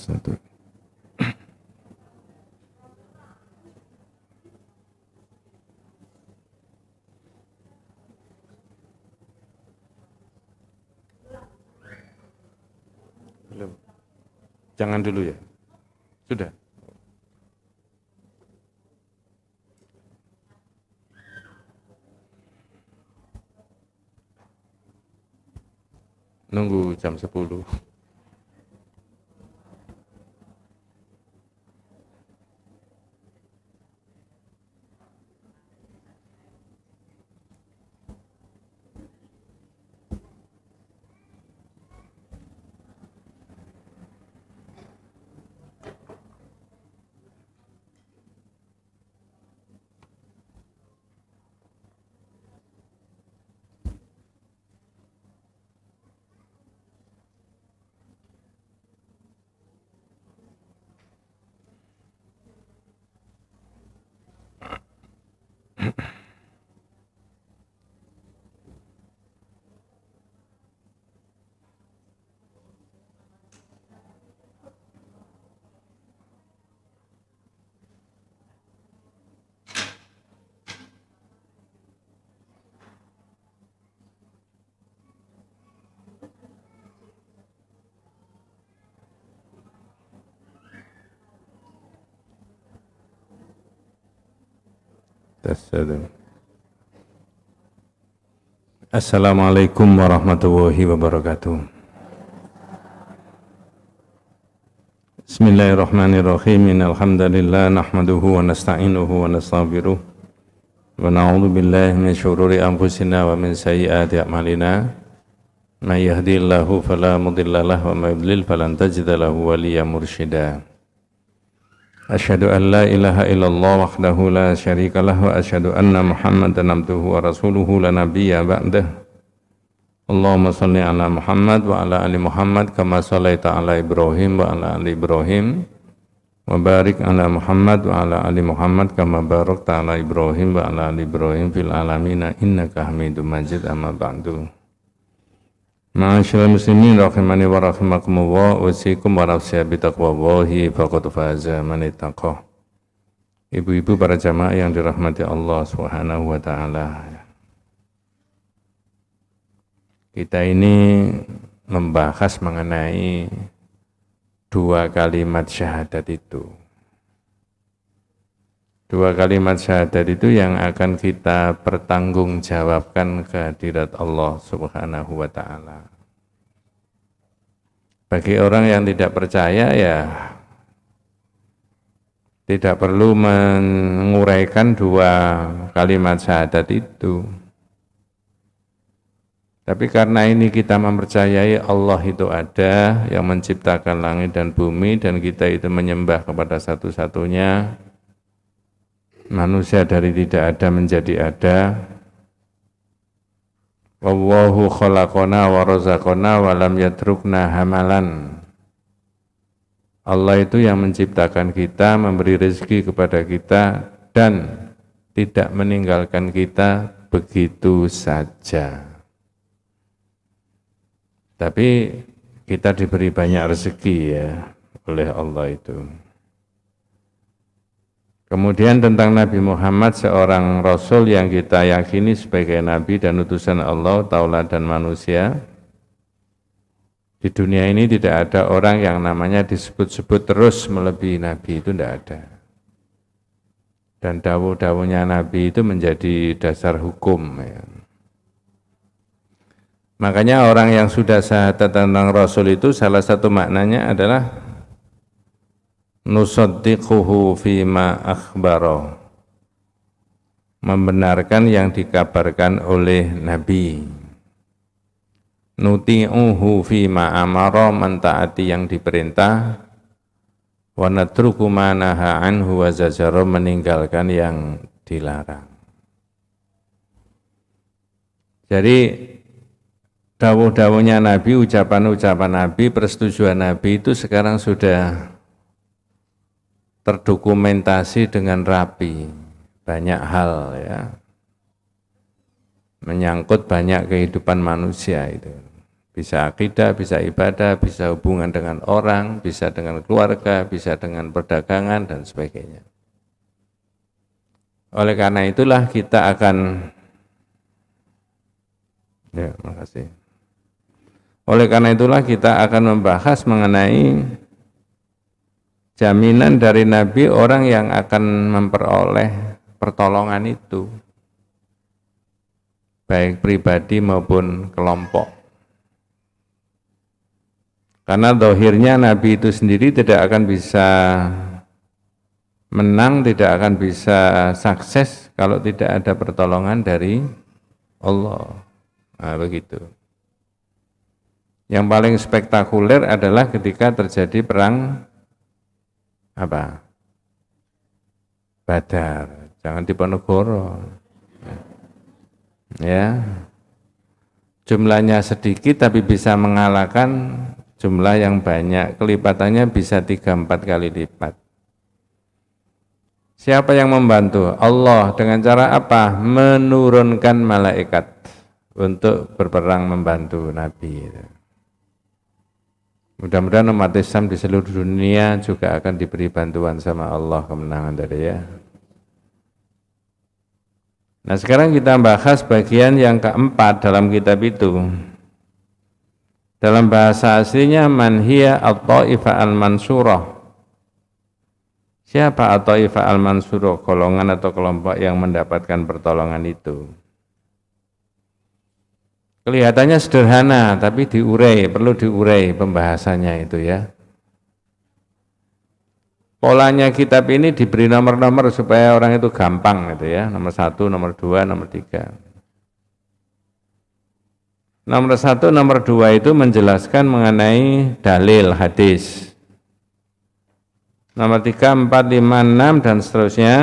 Satu. Belum. Jangan dulu ya. Sudah. Nunggu jam 10. Assalamualaikum warahmatullahi wabarakatuh. Bismillahirrahmanirrahim. Innalhamdalillah nahmaduhu wa nasta'inuhu wa nastaghfiruh wa na'udzu billahi min syururi anfusina wa min sayyiati a'malina. May yahdihillahu fala mudilla lahu wa may yudlil falan tajida lahu waliyyan mursyida. Asyhadu an la ilaha illallah wahdahu la syarika lahu wa asyhadu anna Muhammadan abduhu wa rasuluhu la nabiyya ba'dah. Allahumma shalli ala Muhammad wa ala ali Muhammad kama shallaita ala Ibrahim wa ala ali Ibrahim wa barik ala Muhammad wa ala ali Muhammad kama barakta ala Ibrahim wa ala ali Ibrahim fil alamin innaka Hamidum Majid. Amma ba'du. Ma'asyiral muslimin rahimani wa rahimakumullah, usikum wa nafsiya bi taqwallahi faqad faza man ittaqah. Ibu-ibu para jamaah yang dirahmati Allah Subhanahu wa taala. Kita ini membahas mengenai dua kalimat syahadat itu. Dua kalimat syahadat itu yang akan kita pertanggungjawabkan kehadirat Allah Subhanahu wa taala. Bagi orang yang tidak percaya ya tidak perlu menguraikan dua kalimat syahadat itu. Tapi karena ini kita mempercayai Allah itu ada yang menciptakan langit dan bumi dan kita itu menyembah kepada satu-satunya manusia dari tidak ada menjadi ada. Wallahu khalaqana wa razaqana wa lam yatrukna hamalan. Allah itu yang menciptakan kita, memberi rezeki kepada kita dan tidak meninggalkan kita begitu saja. Tapi kita diberi banyak rezeki ya oleh Allah itu. Kemudian tentang Nabi Muhammad, seorang Rasul yang kita yakini sebagai Nabi dan utusan Allah, tauladan manusia. Di dunia ini tidak ada orang yang namanya disebut-sebut terus melebihi Nabi, itu tidak ada. Dan dawuh-dawuhnya Nabi itu menjadi dasar hukum. Ya. Makanya orang yang sudah syahadat tentang Rasul itu salah satu maknanya adalah nusaddiquhu fima akhbaro, membenarkan yang dikabarkan oleh Nabi. Nuti'uhu fima amara, mentaati yang diperintah. Wa natruku ma naha anhu wa zajara, meninggalkan yang dilarang. Jadi dawuh-dawuhnya Nabi, ucapan-ucapan Nabi, persetujuan Nabi itu sekarang sudah terdokumentasi dengan rapi, banyak hal ya, menyangkut banyak kehidupan manusia itu. Bisa akidah, bisa ibadah, bisa hubungan dengan orang, bisa dengan keluarga, bisa dengan perdagangan, dan sebagainya. Oleh karena itulah kita akan, ya, makasih. Oleh karena itulah kita akan membahas mengenai jaminan dari Nabi orang yang akan memperoleh pertolongan itu, baik pribadi maupun kelompok. Karena zahirnya Nabi itu sendiri tidak akan bisa menang, tidak akan bisa sukses kalau tidak ada pertolongan dari Allah. Nah, begitu. Yang paling spektakuler adalah ketika terjadi perang apa? Badar. Jangan Diponegoro. Ya. Jumlahnya sedikit tapi bisa mengalahkan jumlah yang banyak, kelipatannya bisa 3-4 kali lipat. Siapa yang membantu? Allah. Dengan cara apa? Menurunkan malaikat untuk berperang membantu Nabi. Mudah-mudahan umat Islam di seluruh dunia juga akan diberi bantuan sama Allah kemenangan tadi ya. Nah sekarang kita bahas bagian yang keempat dalam kitab itu. Dalam bahasa aslinya man hiya at-ta'ifa al-mansurah. Siapa at-ta'ifa al-mansurah? Golongan atau kelompok yang mendapatkan pertolongan itu. Kelihatannya sederhana, tapi perlu diurai pembahasannya itu ya. Polanya kitab ini diberi nomor-nomor supaya orang itu gampang gitu ya. Nomor 1, nomor 2, nomor 3. Nomor 1, nomor 2 itu menjelaskan mengenai dalil hadis. Nomor 3, 4, 5, 6 dan seterusnya.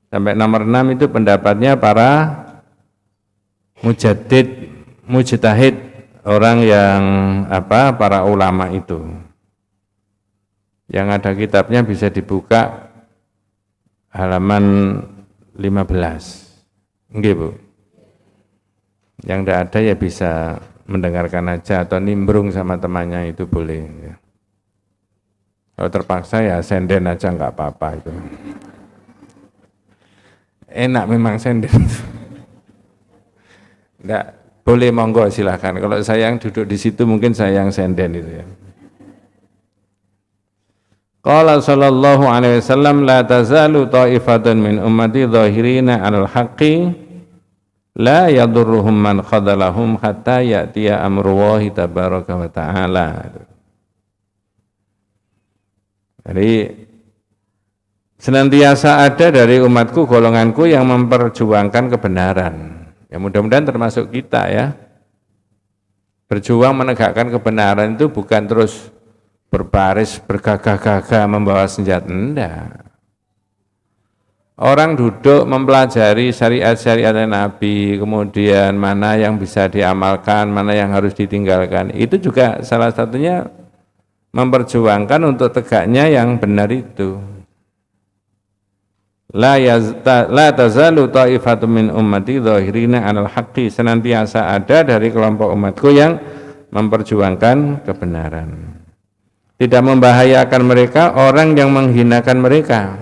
Sampai nomor 6 itu pendapatnya para mujtahid, orang yang para ulama itu. Yang ada kitabnya bisa dibuka halaman 15. Nggih, Bu. Yang tidak ada ya bisa mendengarkan aja atau nimbrung sama temannya itu boleh. Kalau terpaksa ya senden aja nggak apa-apa itu. Enak memang senden. Nggak boleh, monggo silahkan. Kalau saya yang duduk di situ mungkin saya yang senden itu ya. Qala sallallahu alaihi wasallam la tazalu ta'ifatun min ummati zahirina 'alal haqqi la yadurruhum man khadalahum hatta ya'tiya amrullahi tabaraka wa ta'ala. Jadi senantiasa ada dari umatku, golonganku yang memperjuangkan kebenaran. Ya mudah-mudahan termasuk kita ya. Berjuang menegakkan kebenaran itu bukan terus berbaris bergagah-gagah membawa senjata, enggak. Orang duduk mempelajari syariat-syariat Nabi, kemudian mana yang bisa diamalkan, mana yang harus ditinggalkan. Itu juga salah satunya memperjuangkan untuk tegaknya yang benar itu. La tazalu ta'ifatun min ummati zahirina 'alal haqqi. Senantiasa ada dari kelompok umatku yang memperjuangkan kebenaran. Tidak membahayakan mereka orang yang menghinakan mereka.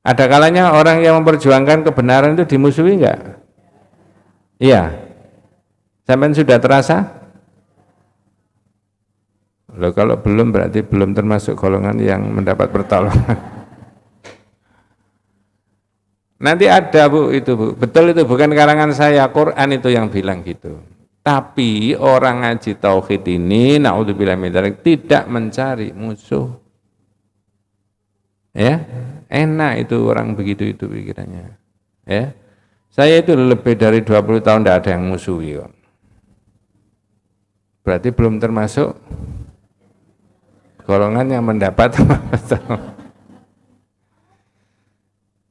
Ada kalanya orang yang memperjuangkan kebenaran itu dimusuhi enggak? Iya. Sampai sudah terasa? Loh, kalau belum berarti belum termasuk golongan yang mendapat pertolongan. Nanti ada Bu, itu Bu. Betul itu, bukan karangan saya, Quran itu yang bilang gitu. Tapi orang ngaji tauhid ini, naudzubillah min dzalik, tidak mencari musuh. Ya, enak itu orang begitu itu pikirannya. Ya, saya itu lebih dari 20 tahun tidak ada yang musuhi kok. Berarti belum termasuk golongan yang mendapat.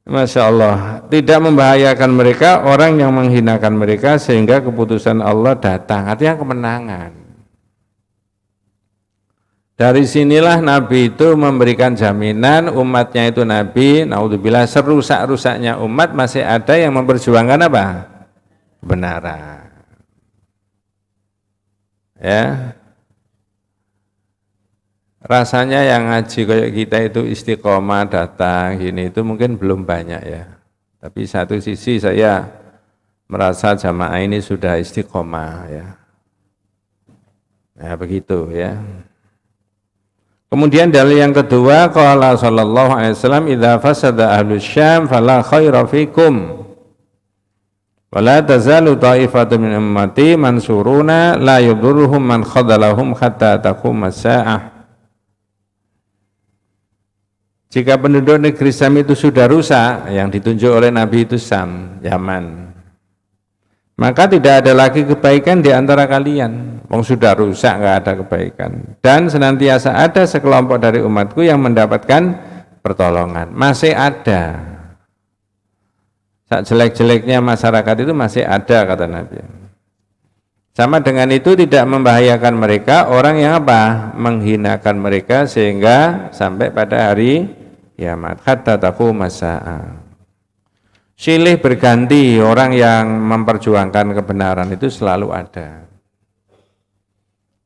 Masya Allah, tidak membahayakan mereka orang yang menghinakan mereka sehingga keputusan Allah datang, artinya kemenangan. Dari sinilah Nabi itu memberikan jaminan umatnya itu Nabi, naudzubillah, serusak-rusaknya umat masih ada yang memperjuangkan apa? Kebenaran. ya. Rasanya yang ngaji kayak kita itu istiqomah datang gini itu mungkin belum banyak ya. Tapi satu sisi saya merasa jamaah ini sudah istiqomah ya. Nah begitu ya. Kemudian dalil yang kedua, qala sallallahu alaihi wasallam idza fasada ahlus syam fala khaira fikum. Wala tazalu ta'ifatun min ummati mansuruna la yadurruhum man khadalahum hatta taqum as-sa'ah. Jika penduduk negeri Sam itu sudah rusak, yang ditunjuk oleh Nabi itu Sam, Yaman, maka tidak ada lagi kebaikan di antara kalian. Wong sudah rusak, nggak ada kebaikan. Dan senantiasa ada sekelompok dari umatku yang mendapatkan pertolongan. Masih ada. Sak jelek-jeleknya masyarakat itu masih ada, kata Nabi. Sama dengan itu tidak membahayakan mereka orang yang apa? Menghinakan mereka sehingga sampai pada hari kiamat. Hatta taqum as-sa'ah. Silih berganti orang yang memperjuangkan kebenaran itu selalu ada.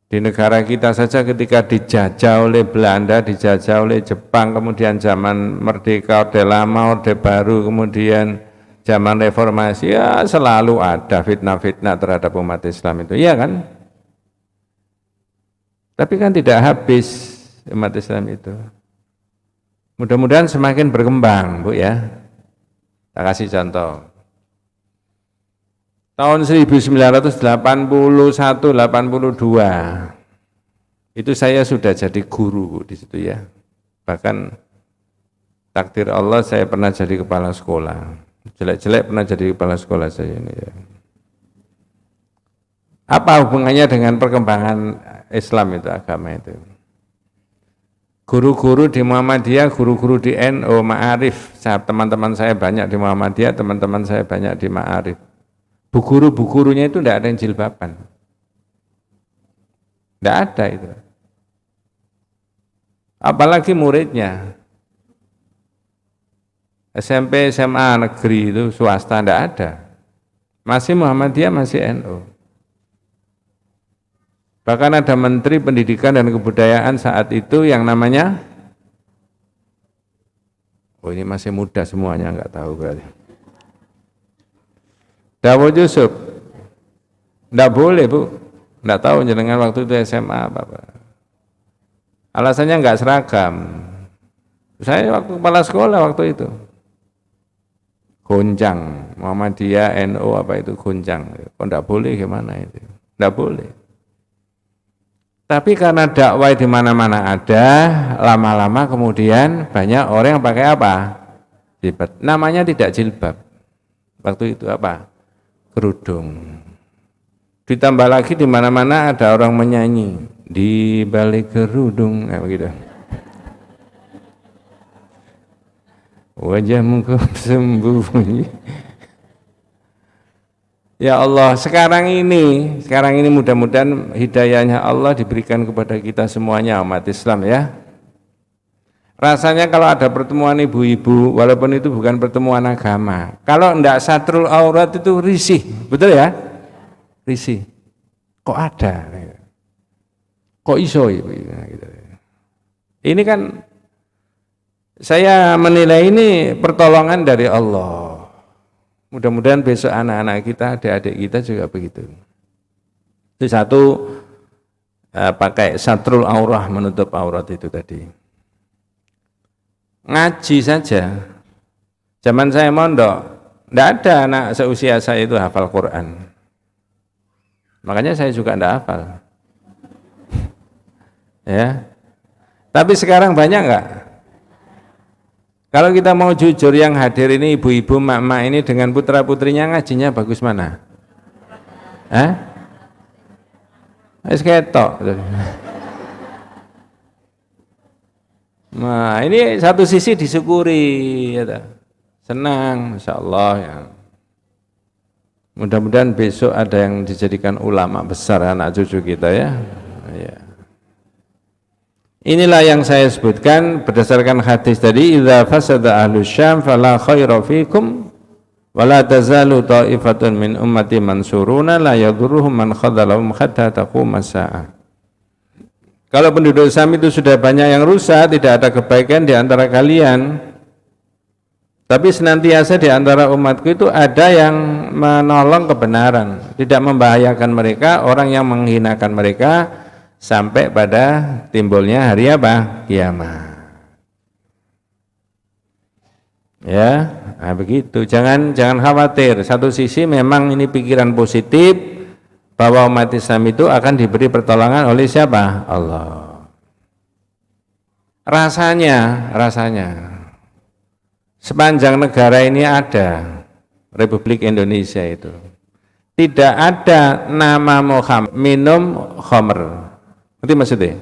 Di negara kita saja ketika dijajah oleh Belanda, dijajah oleh Jepang, kemudian zaman merdeka, Orde Lama, Orde Baru, kemudian zaman reformasi, ya selalu ada fitnah-fitnah terhadap umat Islam itu, iya kan? Tapi kan tidak habis umat Islam itu. Mudah-mudahan semakin berkembang, Bu ya. Saya kasih contoh. Tahun 1981-82 itu saya sudah jadi guru di situ ya. Bahkan takdir Allah saya pernah jadi kepala sekolah. Jelek-jelek pernah jadi kepala sekolah saya ini ya. Apa hubungannya dengan perkembangan Islam itu, agama itu? Guru-guru di Muhammadiyah, guru-guru di NU, Ma'arif, teman-teman saya banyak di Muhammadiyah, teman-teman saya banyak di Ma'arif. Bu gurunya itu tidak ada yang jilbaban. Tidak ada itu. Apalagi muridnya. SMP, SMA, negeri itu swasta tidak ada. Masih Muhammadiyah, masih NU. Bahkan ada Menteri Pendidikan dan Kebudayaan saat itu yang namanya, oh ini masih muda semuanya, nggak tahu berarti. Dawo Yusuf, nggak boleh Bu, nggak tahu jenengan waktu itu SMA apa. Alasannya nggak seragam. Saya waktu kepala sekolah waktu itu, goncang, Muhammadiyah, NU apa itu goncang. Kok nggak boleh gimana itu? Nggak boleh. Tapi karena dakwah di mana-mana ada, lama-lama kemudian banyak orang yang pakai apa? Jilbab. Namanya tidak jilbab. Waktu itu apa? Kerudung. Ditambah lagi di mana-mana ada orang menyanyi di balik kerudung, begitu. Wajahmu kau sembunyi. Ya Allah, sekarang ini mudah-mudahan hidayahnya Allah diberikan kepada kita semuanya umat Islam ya. Rasanya kalau ada pertemuan ibu-ibu, walaupun itu bukan pertemuan agama, kalau enggak satrul aurat itu risih, betul ya? Risih. Kok ada? Kok iso? Ini kan saya menilai ini pertolongan dari Allah. Mudah-mudahan besok anak-anak kita, adik-adik kita juga begitu. Itu satu, pakai satrul aurah, menutup aurat itu tadi. Ngaji saja. Zaman saya mondok, tidak ada anak seusia saya itu hafal Quran. Makanya saya juga tidak hafal. Ya. Tapi sekarang banyak enggak? Kalau kita mau jujur, yang hadir ini ibu-ibu, mak-mak ini dengan putra-putrinya ngajinya bagus mana? Wis ketok. Nah, ini satu sisi disyukuri, ya, senang, Masya Allah ya. Mudah-mudahan besok ada yang dijadikan ulama besar anak cucu kita ya. Ya. Inilah yang saya sebutkan berdasarkan hadis tadi, idza fasada ahlus syam fala khaira fikum Wala tazalu ta'ifatun min ummati mansuruna la yadurruhum man khadalahum hatta taqumas saah. Kalau penduduk Syam itu sudah banyak yang rusak, tidak ada kebaikan di antara kalian, tapi senantiasa di antara umatku itu ada yang menolong kebenaran, tidak membahayakan mereka, orang yang menghinakan mereka, sampai pada timbulnya hari apa? Kiamat. Ya, nah begitu. Jangan khawatir. Satu sisi memang ini pikiran positif, bahwa umat Islam itu akan diberi pertolongan oleh siapa? Allah. Rasanya sepanjang negara ini ada Republik Indonesia itu tidak ada nama Muhammad minum khamr. Ngerti maksudnya?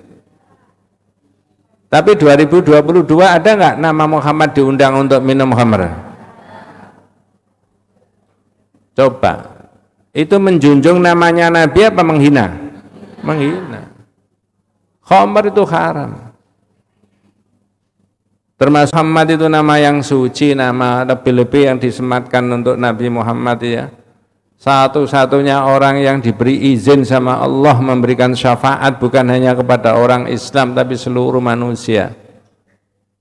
Tapi 2022 ada nggak nama Muhammad diundang untuk minum khamr? Coba. Itu menjunjung namanya Nabi apa menghina? Menghina. Khamr itu haram. Termasuk Muhammad itu nama yang suci, nama lebih-lebih yang disematkan untuk Nabi Muhammad ya. Satu-satunya orang yang diberi izin sama Allah memberikan syafaat bukan hanya kepada orang Islam tapi seluruh manusia.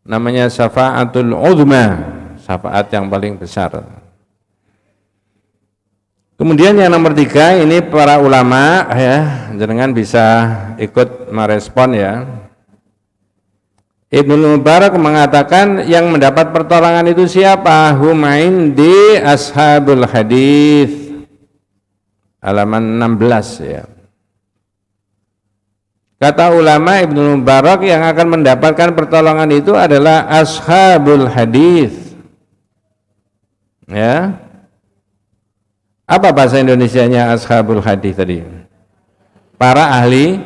Namanya syafaatul uzma, syafaat yang paling besar. Kemudian yang nomor 3 ini para ulama ya, jangan bisa ikut merespon ya. Ibnu Mubarak mengatakan yang mendapat pertolongan itu siapa? Hum indi ashabul hadis. Halaman 16 ya. Kata ulama Ibnu Mubarak yang akan mendapatkan pertolongan itu adalah ashabul hadis. Ya. Apa bahasa Indonesianya ashabul hadis tadi? Para ahli.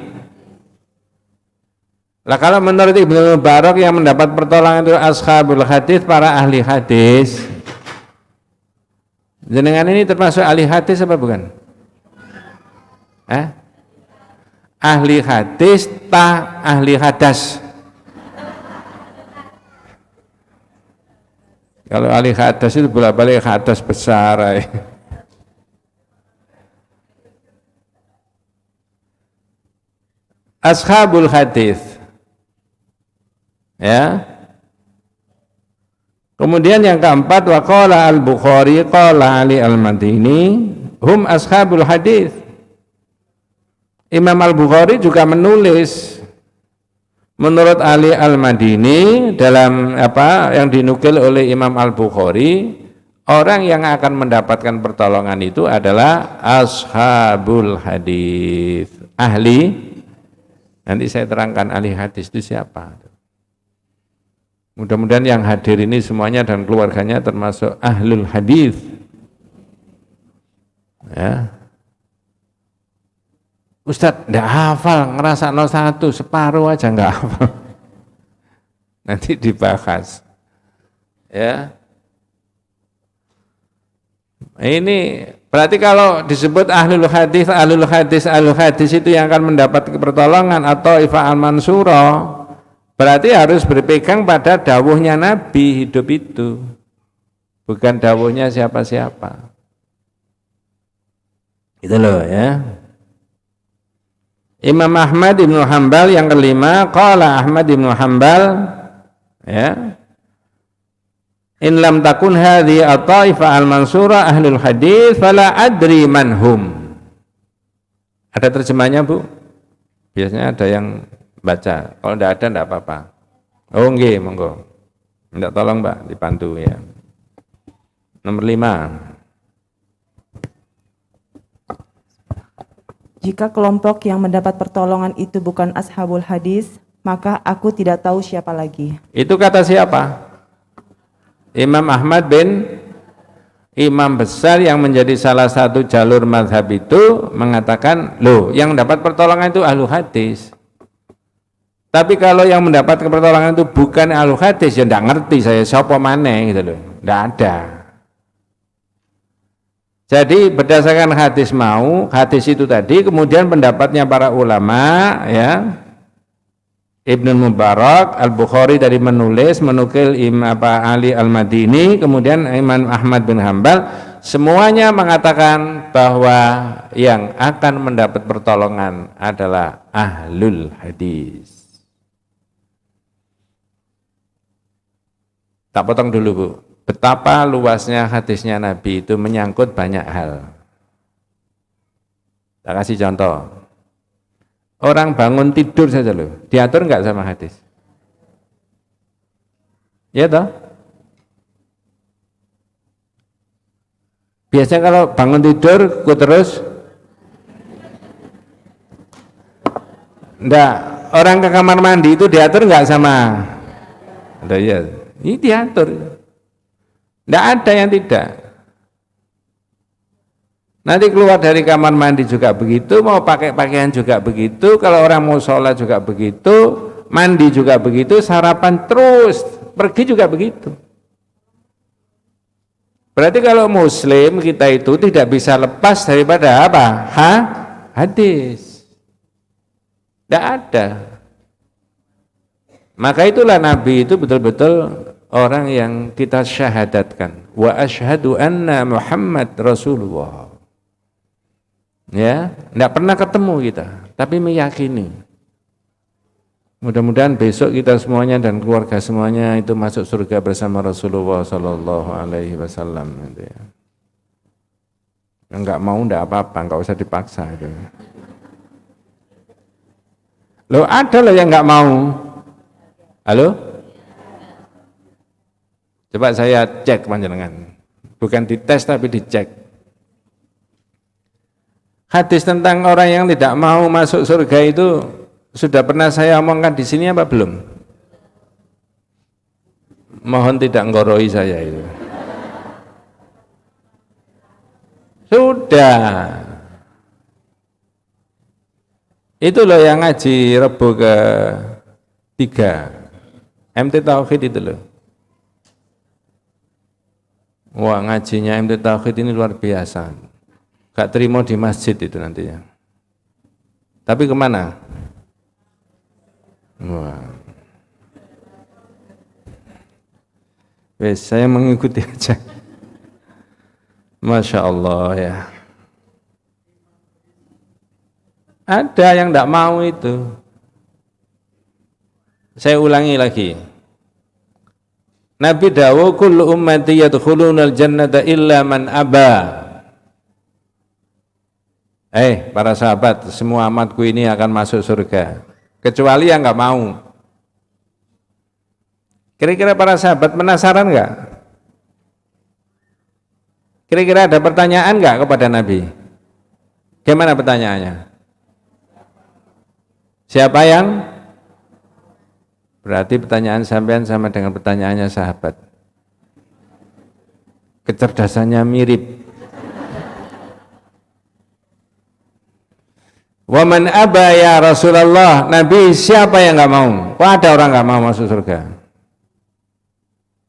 Lah kalau menurut Ibnu Mubarak yang mendapat pertolongan itu ashabul hadis, para ahli hadis. Jenengan ini termasuk ahli hadis apa bukan? Ahli hadis ta ahli hadas? Kalau ahli hadas itu bolak-balik hadas besar. Ashabul hadis ya. Kemudian yang keempat wa qala al-Bukhari qala Ali al-Madini hum ashabul hadis. Imam al-Bukhari juga menulis menurut Ali al-Madini dalam apa yang dinukil oleh Imam al-Bukhari, orang yang akan mendapatkan pertolongan itu adalah ashabul hadis, ahli. Nanti saya terangkan ahli hadis itu siapa. Mudah-mudahan yang hadir ini semuanya dan keluarganya termasuk ahlul hadis. Ya. Ustadz, enggak hafal, ngerasa 01, separuh aja enggak hafal. Nanti dibahas. Ya. Ini berarti kalau disebut ahlul hadis itu yang akan mendapat pertolongan atau ifa'al mansura, berarti harus berpegang pada dawuhnya Nabi hidup itu, bukan dawuhnya siapa-siapa. Itu loh ya. Imam Ahmad Ibnu Hanbal yang kelima, qala Ahmad Ibnu Hanbal ya. In lam takun hadhi at-ta'ifa al-mansura ahlul hadis fala adri manhum. Ada terjemahnya Bu? Biasanya ada yang baca. Kalau tidak ada tidak apa-apa. Oh nggih, monggo. Minta tolong Mbak dibantu ya. Nomor 5. Jika kelompok yang mendapat pertolongan itu bukan ashabul hadis, maka aku tidak tahu siapa lagi. Itu kata siapa? Imam Ahmad bin imam besar yang menjadi salah satu jalur mazhab itu mengatakan, loh yang mendapat pertolongan itu ahlu hadis. Tapi kalau yang mendapat pertolongan itu bukan ahlu hadis, ya enggak ngerti saya siapa maneh gitu loh. Enggak ada. Jadi berdasarkan hadis itu tadi, kemudian pendapatnya para ulama ya, Ibnu Mubarak, Al-Bukhari dari menukil Imam Ali Al-Madini, kemudian Imam Ahmad bin Hambal, semuanya mengatakan bahwa yang akan mendapat pertolongan adalah ahlul hadis. Tak potong dulu Bu, betapa luasnya hadisnya Nabi itu menyangkut banyak hal. Tak kasih contoh, orang bangun tidur saja loh, diatur enggak sama hadis? Ya toh? Biasanya kalau bangun tidur, ku terus enggak, orang ke kamar mandi itu diatur enggak sama? Ada ya. Ini diatur. Tidak ada yang tidak. Nanti keluar dari kamar mandi juga begitu, mau pakai pakaian juga begitu, kalau orang mau sholat juga begitu, mandi juga begitu, sarapan terus, pergi juga begitu. Berarti kalau muslim kita itu tidak bisa lepas daripada apa? Hadis. Tidak ada. Maka itulah Nabi itu betul-betul orang yang kita syahadatkan. Wa asyhadu anna Muhammad Rasulullah. Ya, tidak pernah ketemu kita, tapi meyakini. Mudah-mudahan besok kita semuanya dan keluarga semuanya itu masuk surga bersama Rasulullah Sallallahu Alaihi Wasallam. Gitu ya. Enggak mau enggak apa-apa, enggak usah dipaksa. Gitu. Loh ada loh yang enggak mau. Halo? Coba saya cek panjenengan. Bukan dites tapi dicek. Hadis tentang orang yang tidak mau masuk surga itu sudah pernah saya omongkan di sini apa belum? Mohon tidak nggoroi saya itu. Sudah. Itu loh yang ngaji Rebo ke-3. MT Tauhid itu loh. Wah, ngajinya MT Tauhid ini luar biasa. Gak terima di masjid itu nantinya. Tapi kemana? Wah. Wes, saya mengikuti aja. Masya Allah ya. Ada yang tidak mau itu. Saya ulangi lagi. Nabi dawuh kullu ummati yadkhulunal jannata illa man aba. Para sahabat, semua umatku ini akan masuk surga kecuali yang enggak mau. Kira-kira para sahabat penasaran enggak? Kira-kira ada pertanyaan enggak kepada Nabi? Gimana pertanyaannya? Siapa yang? Berarti pertanyaan sampean sama dengan pertanyaannya sahabat. Kecerdasannya mirip. Wa man aba ya Rasulullah, Nabi siapa yang enggak mau? Kok ada orang enggak mau masuk surga?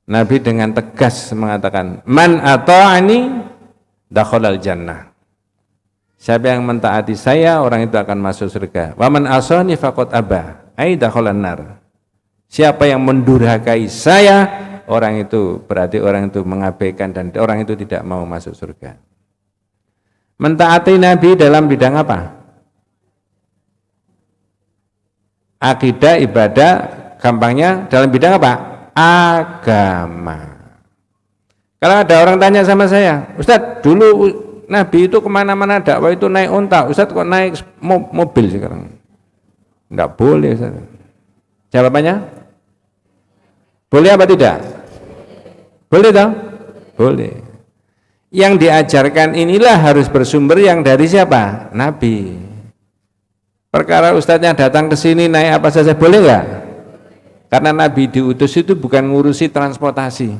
Nabi dengan tegas mengatakan, man ata'ani dakhalal jannah. Siapa yang mentaati saya, orang itu akan masuk surga. Wa man asani faqad aba, ai dakhalan nar. Siapa yang mendurhakai saya, orang itu berarti orang itu mengabaikan dan orang itu tidak mau masuk surga. Mentaati Nabi dalam bidang apa? Akidah, ibadah, gampangnya dalam bidang apa? Agama. Kalau ada orang tanya sama saya, Ustadz dulu Nabi itu kemana-mana dakwah itu naik unta, Ustadz kok naik mobil sekarang? Enggak boleh Ustadz. Jawabannya? Boleh apa tidak? Boleh toh? Boleh. Yang diajarkan inilah harus bersumber yang dari siapa? Nabi. Perkara ustadznya datang ke sini naik apa saja boleh nggak? Karena Nabi diutus itu bukan ngurusi transportasi.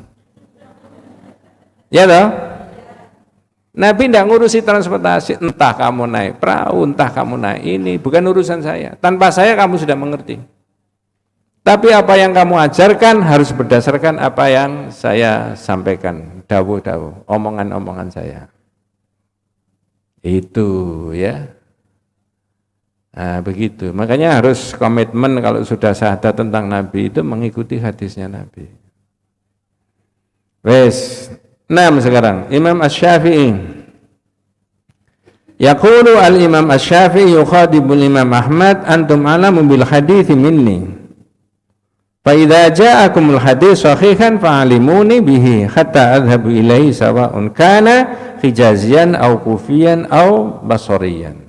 Ya toh? Nabi tidak ngurusi transportasi, entah kamu naik perahu, entah kamu naik ini, bukan urusan saya. Tanpa saya kamu sudah mengerti. Tapi apa yang kamu ajarkan harus berdasarkan apa yang saya sampaikan, dawuh-dawuh, omongan-omongan saya. Itu ya. Nah, begitu. Makanya harus komitmen kalau sudah syahadat tentang Nabi itu mengikuti hadisnya Nabi. Wes, 6 sekarang. Imam Asy-Syafi'i. Yaqulu al-Imam Asy-Syafi'i yukhadibul Imam Ahmad antum alamu bil hadithi minni. Fa idza ja'akumul hadits sahihan fa'alimuni bihi hatta adhhabu ilaihi sawa'un kana hijaziyan au kufiyan au basoriyan.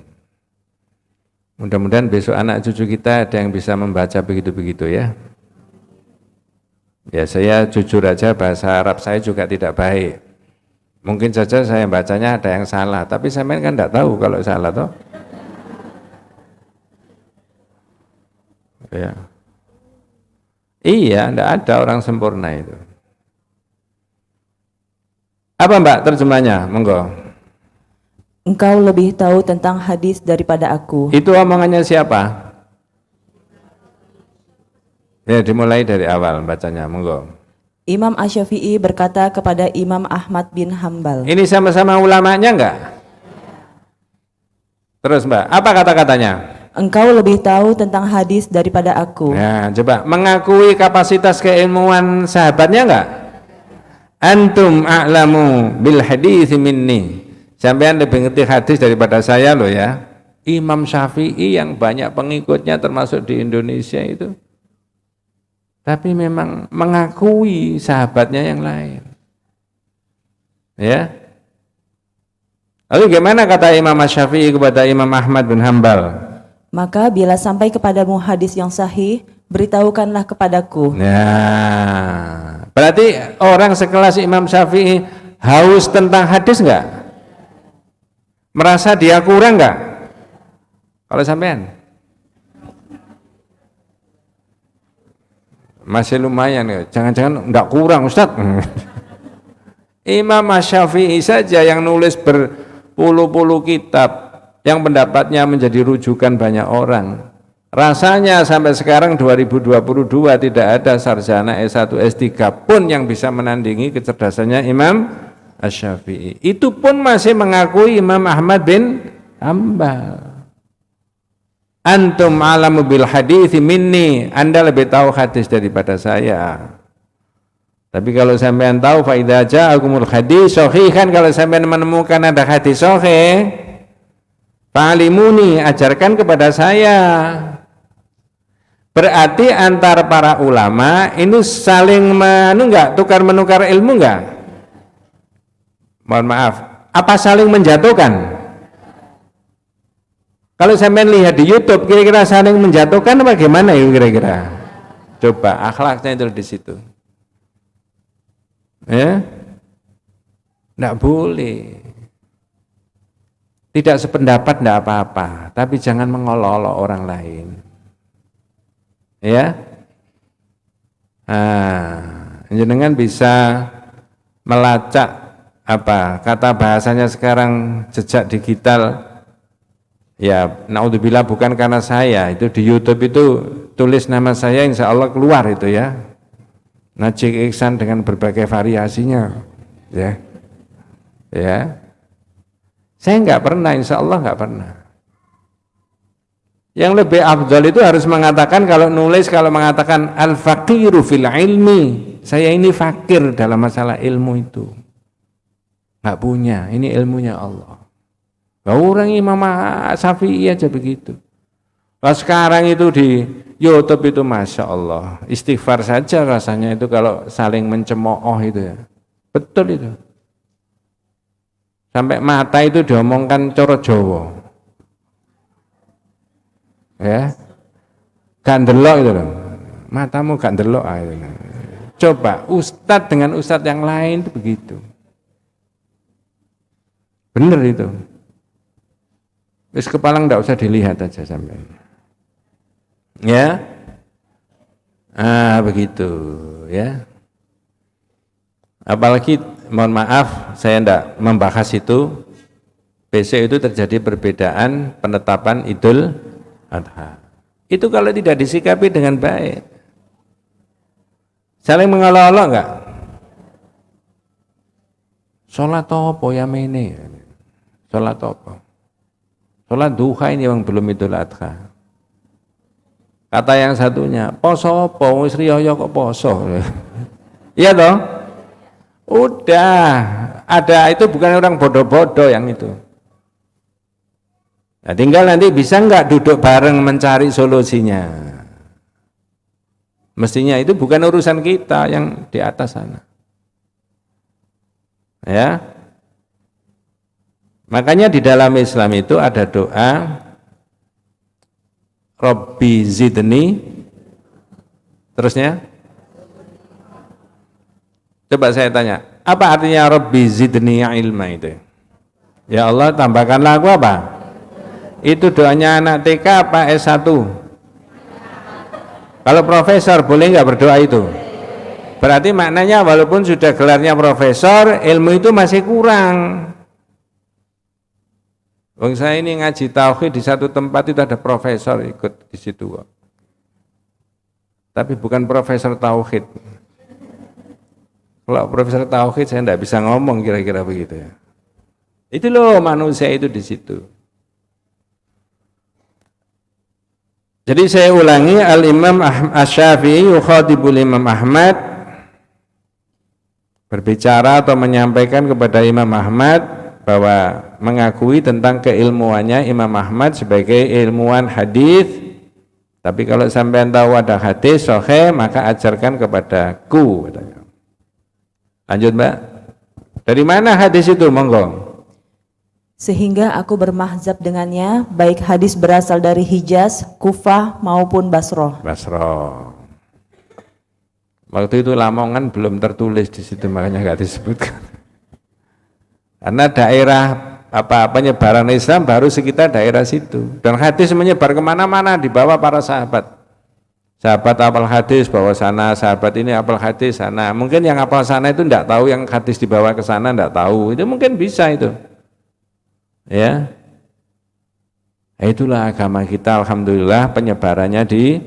Mudah-mudahan besok anak cucu kita ada yang bisa membaca begitu-begitu ya. Ya saya jujur aja bahasa Arab saya juga tidak baik. Mungkin saja saya bacanya ada yang salah, tapi saya kan tidak tahu kalau salah toh. Ya. Iya, tidak ada orang sempurna itu. Apa Mbak terjemahnya? Monggo. Engkau lebih tahu tentang hadis daripada aku. Itu omongannya siapa? Ya, dimulai dari awal bacanya, monggo. Imam Asy-Syafi'i berkata kepada Imam Ahmad bin Hambal. Ini sama-sama ulamanya enggak? Terus Mbak, apa kata-katanya? Engkau lebih tahu tentang hadis daripada aku. Nah, coba mengakui kapasitas keilmuan sahabatnya enggak? Antum a'lamu bil hadits minni. Sampean lebih ngerti hadis daripada saya loh ya. Imam Syafi'i yang banyak pengikutnya termasuk di Indonesia itu. Tapi memang mengakui sahabatnya yang lain. Ya. Lalu gimana kata Imam Syafi'i kepada Imam Ahmad bin Hambal? Maka bila sampai kepadamu hadis yang sahih, beritahukanlah kepadaku. Nah, berarti orang sekelas Imam Syafi'i haus tentang hadis enggak? Merasa dia kurang enggak? Kalau sampean? Masih lumayan ya. Jangan-jangan enggak kurang Ustaz. Imam Syafi'i saja yang nulis berpuluh-puluh kitab yang pendapatnya menjadi rujukan banyak orang. Rasanya sampai sekarang 2022 tidak ada sarjana S1 S3 pun yang bisa menandingi kecerdasannya Imam Asy-Syafi'i. Itu pun masih mengakui Imam Ahmad bin Hambal. Antum alamu bil hadithi minni. Anda lebih tahu hadis daripada saya. Tapi kalau sampean tahu fa idza ja'akumul hadits sahihan, kalau sampean menemukan ada hadis sahih, fa'alimuni, ajarkan kepada saya. Berarti antar para ulama ini saling tukar menukar ilmu enggak? Mohon maaf, apa saling menjatuhkan? Kalau sampean lihat di YouTube kira-kira saling menjatuhkan apa gimana ya kira-kira? Coba akhlaknya itu di situ. Ya? Enggak boleh. Tidak sependapat enggak apa-apa, tapi jangan mengolok-olok orang lain. Ya? Jenengan bisa melacak apa kata bahasanya sekarang jejak digital. Ya, naudzubillah bukan karena saya, itu di YouTube itu tulis nama saya insya Allah keluar itu ya. Najik Ihsan dengan berbagai variasinya, ya. Ya. Saya enggak pernah, insya Allah enggak pernah. Yang lebih afdal itu harus mengatakan kalau nulis, kalau mengatakan al-faqiru fil ilmi, saya ini fakir dalam masalah ilmu itu. Enggak punya, ini ilmunya Allah. Orang Imam Syafi'i aja begitu. Nah, sekarang itu di YouTube itu Masya Allah, istighfar saja rasanya itu kalau saling mencemooh itu ya. Betul itu. Sampai mata itu diomongkan coro Jawa. Ya. Gak ndelok itu loh. Matamu gak ndelok itu. Coba ustadz dengan ustadz yang lain itu begitu. Bener itu. Wis kepala nggak usah dilihat aja sampai. Ya. Begitu ya. Apalagi mohon maaf saya tidak membahas itu. Besok itu terjadi perbedaan penetapan Idul Adha. Itu kalau tidak disikapi dengan baik. Saling mengolok-olok enggak? Sholat apa ya mene? Sholat apa? Sholat duha ini yang belum Idul Adha. Kata yang satunya, poso apa? Wis riyo kok poso. Iya toh? Udah, ada itu bukan orang bodoh-bodoh yang itu. Nah, tinggal nanti bisa nggak duduk bareng mencari solusinya. Mestinya itu bukan urusan kita yang di atas sana. Ya. Makanya di dalam Islam itu ada doa Rabbi zidni, terusnya coba saya tanya, apa artinya Rabbi zidni ilma itu? Ya Allah tambahkanlah aku apa? Itu doanya anak TK apa S1? Kalau profesor boleh nggak berdoa itu? Berarti maknanya walaupun sudah gelarnya profesor, ilmu itu masih kurang. Wong saya ini ngaji tauhid di satu tempat itu ada profesor ikut di situ kok. Tapi bukan profesor tauhid. Kalau profesor tauhid saya tidak bisa ngomong kira-kira begitu ya. Itu loh manusia itu di situ. Jadi saya ulangi, Al-Imam Asy-Syafi'i yukhatibul Imam Ahmad, berbicara atau menyampaikan kepada Imam Ahmad bahwa mengakui tentang keilmuannya Imam Ahmad sebagai ilmuwan hadis. Tapi kalau sampean tahu ada hadis sahih maka ajarkan kepadaku. Lanjut Mbak. Dari mana hadis itu? Monggo. Sehingga aku bermahzab dengannya, baik hadis berasal dari Hijaz, Kufah maupun Basroh. Basroh. Waktu itu Lamongan belum tertulis di situ makanya nggak disebutkan. Karena daerah penyebaran Islam baru sekitar daerah situ. Dan hadis menyebar kemana-mana dibawa para sahabat. Sahabat apal hadis bawa sana, sahabat ini apal hadis sana. Mungkin yang apal sana itu tidak tahu, yang hadis dibawa ke sana tidak tahu. Itu mungkin bisa itu. Ya. Itulah agama kita, alhamdulillah penyebarannya di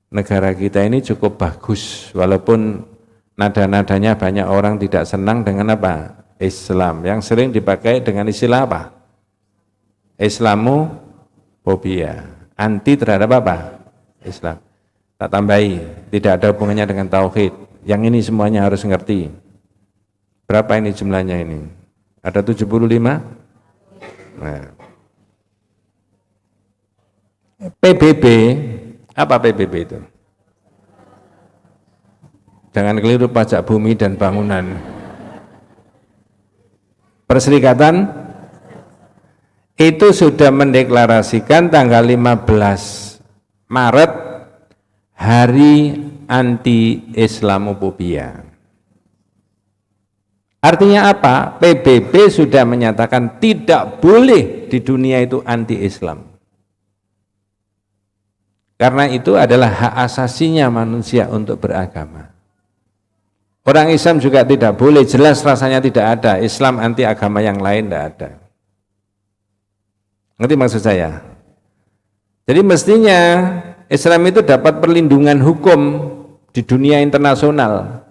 negara kita ini cukup bagus. Walaupun nada-nadanya banyak orang tidak senang dengan apa? Islam, yang sering dipakai dengan istilah apa? Islamofobia, anti terhadap apa? Islam. Tak tambahi, tidak ada hubungannya dengan tauhid. Yang ini semuanya harus ngerti. Berapa ini jumlahnya ini? Ada 75? Nah. PBB, apa PBB itu? Jangan keliru, pajak bumi dan bangunan. Perserikatan itu sudah mendeklarasikan tanggal 15 Maret hari anti Islamofobia. Artinya apa? PBB sudah menyatakan tidak boleh di dunia itu anti Islam. Karena itu adalah hak asasinya manusia untuk beragama. Orang Islam juga tidak boleh, jelas rasanya tidak ada Islam anti agama yang lain, tidak ada. Ngerti maksud saya? Jadi mestinya Islam itu dapat perlindungan hukum di dunia internasional.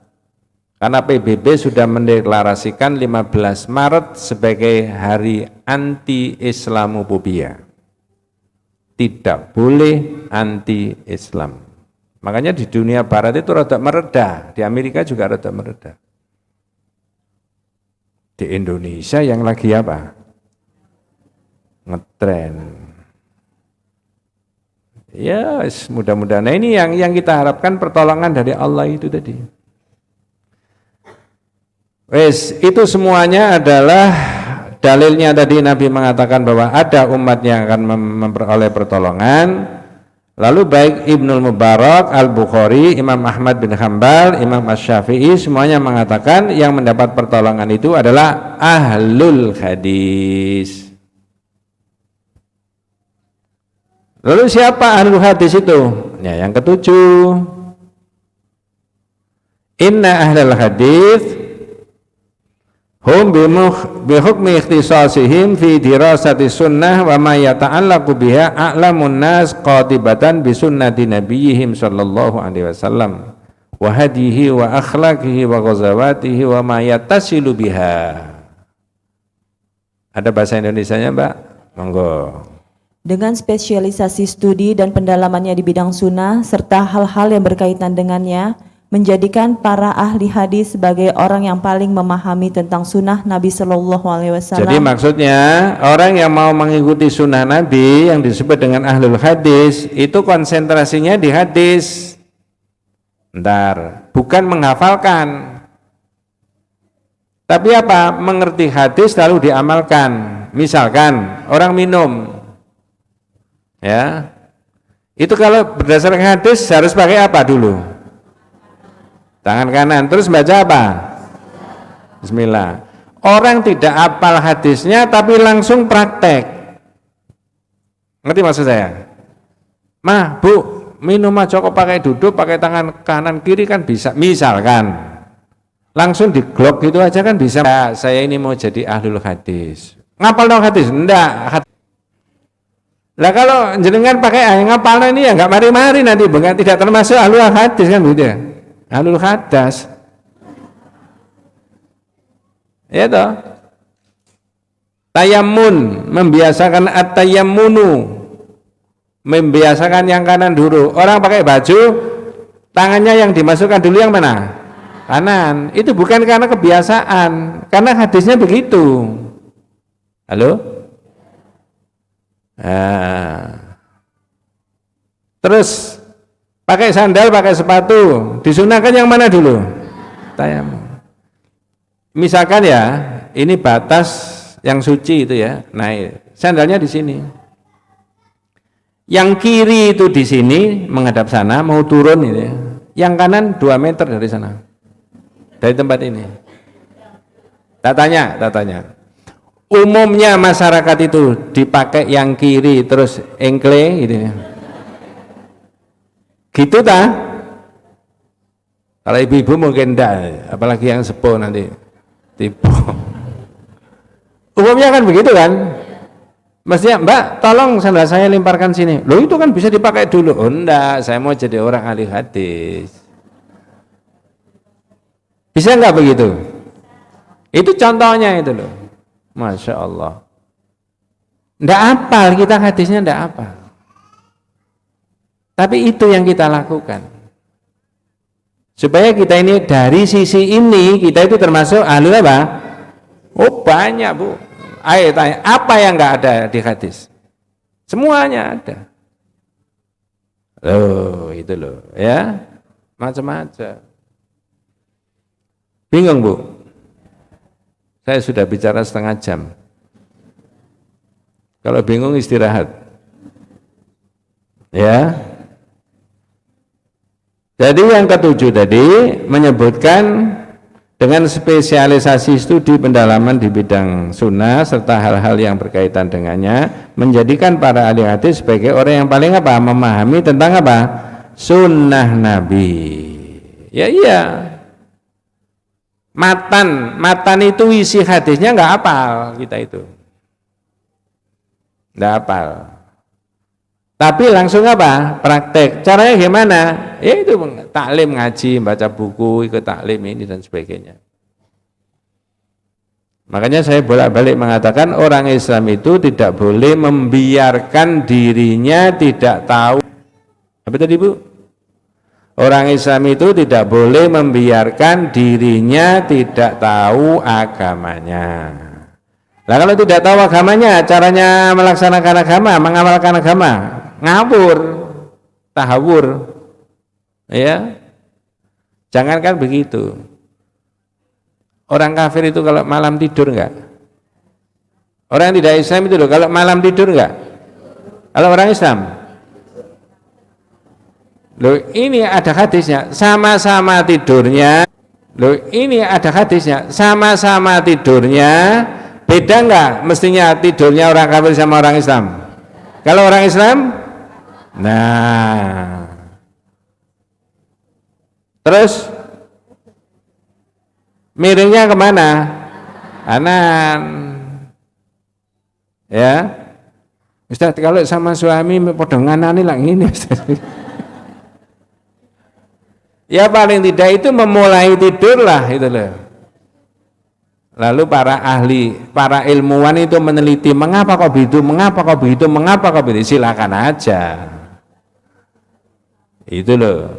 Karena PBB sudah mendeklarasikan 15 Maret sebagai hari anti Islamofobia. Tidak boleh anti Islam. Makanya di dunia barat itu rada mereda, di Amerika juga rada mereda. Di Indonesia yang lagi apa? Ngetren. Ya, mudah-mudahan. Nah ini yang kita harapkan pertolongan dari Allah itu tadi. Wes, itu semuanya adalah dalilnya tadi Nabi mengatakan bahwa ada umat yang akan memperoleh pertolongan. Lalu baik Ibnul Mubarak, Al-Bukhari, Imam Ahmad bin Hanbal, Imam Asy-Syafi'i semuanya mengatakan yang mendapat pertolongan itu adalah ahlul hadis. Lalu siapa ahlul hadis itu? Ya, yang ketujuh. Inna ahlul hadis hum bihukmi ikhtisasihim fi dirasati sunnah wa ma yata'allaqu biha a'lamun nas qatibatan bi sunnati nabiyihim sallallahu alaihi wasallam wa hadihi wa akhlaqihi wa ghazawatihi wa ma yattasilu biha. Ada bahasa Indonesianya, Mbak? Monggo. Dengan spesialisasi studi dan pendalamannya di bidang sunnah serta hal-hal yang berkaitan dengannya, menjadikan para ahli hadis sebagai orang yang paling memahami tentang sunnah Nabi Shallallahu Alaihi Wasallam. Jadi maksudnya orang yang mau mengikuti sunnah Nabi yang disebut dengan ahlul hadis itu konsentrasinya di hadis. Bentar, bukan menghafalkan. Tapi apa? Mengerti hadis lalu diamalkan. Misalkan orang minum, ya, itu kalau berdasarkan hadis harus pakai apa dulu? Tangan kanan, terus baca apa? Bismillah. Orang tidak hafal hadisnya tapi langsung praktek. Ngerti maksud saya? Mah, Bu, minum aja kok pakai duduk, pakai tangan kanan kiri kan bisa. Misalkan langsung diglok gitu aja kan bisa. Ya, saya ini mau jadi ahlul hadis. Ngapal dong hadis? Enggak. Lah kalau jenengan pakai ngapal ini ya enggak mari-mari nanti, bukan tidak termasuk ahlul hadis kan gitu ya. Ahlul hadas. Ya toh. Tayammun, membiasakan at-tayammunu. Membiasakan yang kanan dulu. Orang pakai baju, tangannya yang dimasukkan dulu yang mana? Kanan. Itu bukan karena kebiasaan, karena hadisnya begitu. Halo? Terus pakai sandal, pakai sepatu, disunahkan yang mana dulu? Tayamum. Misalkan ya, ini batas yang suci itu ya. Nah, sandalnya di sini. Yang kiri itu di sini menghadap sana, mau turun ini. Yang kanan 2 meter dari sana. Dari tempat ini. Tak tanya. Umumnya masyarakat itu dipakai yang kiri terus engkle gitu ya. Gitu tak? Kalau ibu-ibu mungkin enggak, apalagi yang sepuh nanti tipu. Umumnya kan begitu kan? Mestinya, Mbak, tolong sandal saya lemparkan sini. Loh, itu kan bisa dipakai dulu. Oh enggak, saya mau jadi orang ahli hadis. Bisa enggak begitu? Itu contohnya itu loh. Masya Allah. Enggak hafal kita hadisnya, enggak hafal. Tapi itu yang kita lakukan. Supaya kita ini dari sisi ini, kita itu termasuk ahli apa? Oh banyak Bu. Ayo tanya, apa yang enggak ada di hadis? Semuanya ada. Loh, itu loh, ya. Macam-macam. Bingung Bu? Saya sudah bicara setengah jam. Kalau bingung istirahat. Ya. Jadi yang ketujuh tadi menyebutkan dengan spesialisasi studi pendalaman di bidang sunnah serta hal-hal yang berkaitan dengannya menjadikan para ahli hadis sebagai orang yang paling apa? Memahami tentang apa? Sunnah Nabi. Ya iya. Matan itu isi hadisnya enggak hafal kita itu. Enggak hafal. Tapi langsung apa? Praktek. Caranya gimana? Ya itu taklim, ngaji, baca buku, ikut taklim ini dan sebagainya. Makanya saya bolak-balik mengatakan orang Islam itu tidak boleh membiarkan dirinya tidak tahu. Apa tadi Bu? Orang Islam itu tidak boleh membiarkan dirinya tidak tahu agamanya. Nah kalau tidak tahu agamanya, caranya melaksanakan agama, mengamalkan agama, ngawur, tahawur, ya. Jangankan begitu. Orang kafir itu kalau malam tidur enggak? Orang yang tidak Islam itu loh, kalau malam tidur enggak? Kalau orang Islam, loh ini ada hadisnya, sama-sama tidurnya. Loh ini ada hadisnya, sama-sama tidurnya. Beda enggak mestinya tidurnya orang kafir sama orang Islam? Kalau orang Islam, nah, terus miringnya kemana? Kanan. Ya, Ustaz, kalau sama suami podonganane lah ini Ustaz. Ya paling tidak itu memulai tidur lah itu loh. Lalu para ahli, para ilmuwan itu meneliti mengapa kok begitu, mengapa kok begitu, mengapa kok begitu, silakan aja. Itu loh.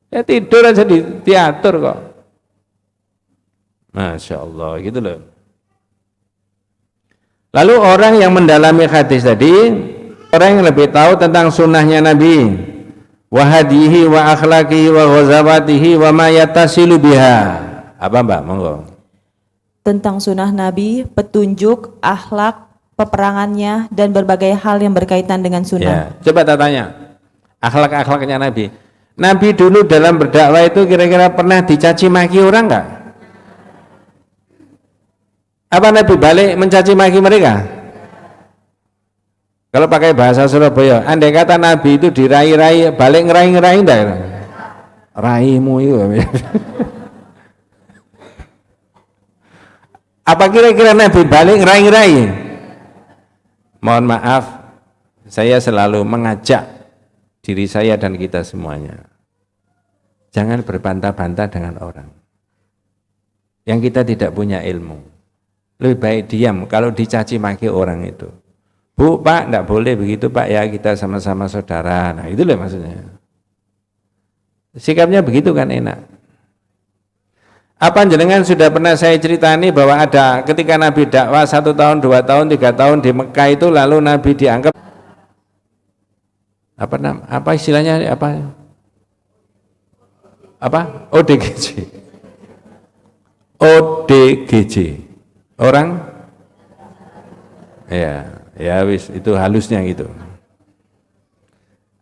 Ya tidur aja diatur kok. Masya Allah, gitu loh. Lalu orang yang mendalami hadis tadi, orang yang lebih tahu tentang sunnahnya Nabi, wa hadihi wa akhlaqihi wa ghazawatihi wa ma yatasilu biha. Apa Mbak? Monggo. Tentang sunnah Nabi, petunjuk, akhlak, peperangannya, dan berbagai hal yang berkaitan dengan sunnah. Ya, coba tanya, akhlak-akhlaknya Nabi. Nabi dulu dalam berdakwah itu kira-kira pernah dicaci maki orang enggak? Apa Nabi balik mencaci maki mereka? Kalau pakai bahasa Surabaya, andai kata Nabi itu dirai-rai, balik ngerai-ngerai enggak? Raimu itu. Apa kira-kira Nabi balik ngerai-ngerai? Mohon maaf, saya selalu mengajak diri saya dan kita semuanya, jangan berbantah-bantah dengan orang yang kita tidak punya ilmu. Lebih baik diam kalau dicaci maki orang itu. Bu, Pak, enggak boleh begitu Pak, ya kita sama-sama saudara. Nah itu loh maksudnya. Sikapnya begitu kan enak. Apa jenengan sudah pernah saya ceritani bahwa ada ketika Nabi dakwah 1 tahun, 2 tahun, 3 tahun di Mekah itu, lalu Nabi dianggap apa istilahnya apa ODGJ orang ya wis, itu halusnya gitu.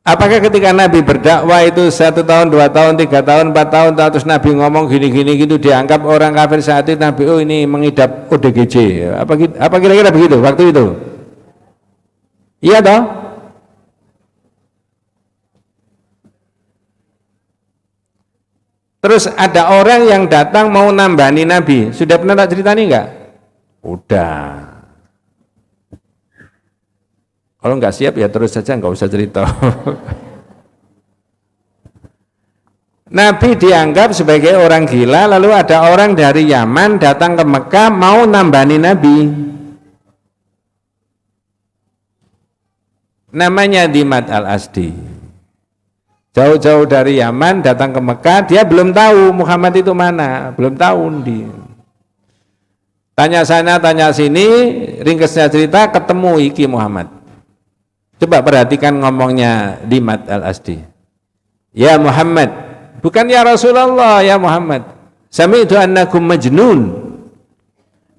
Apakah ketika Nabi berdakwah itu 1 tahun, 2 tahun, 3 tahun, 4 tahun, terus Nabi ngomong gini-gini gitu, dianggap orang kafir saat itu Nabi, oh ini mengidap ODGJ? Apa kira-kira begitu waktu itu? Iya toh? Terus ada orang yang datang mau nambani Nabi. Sudah pernah tak ceritani enggak? Udah. Kalau enggak siap ya terus saja, enggak usah cerita. Nabi dianggap sebagai orang gila, lalu ada orang dari Yaman datang ke Mekah mau nambani Nabi. Namanya Dimad al-Asdi. Jauh-jauh dari Yaman datang ke Mekah, dia belum tahu Muhammad itu mana, belum tahu dia. Tanya sana, tanya sini, ringkasnya cerita ketemu iki Muhammad. Coba perhatikan ngomongnya Dimad al-Asdi. Ya Muhammad, bukan ya Rasulullah, ya Muhammad. Sami'tu annakum majnun.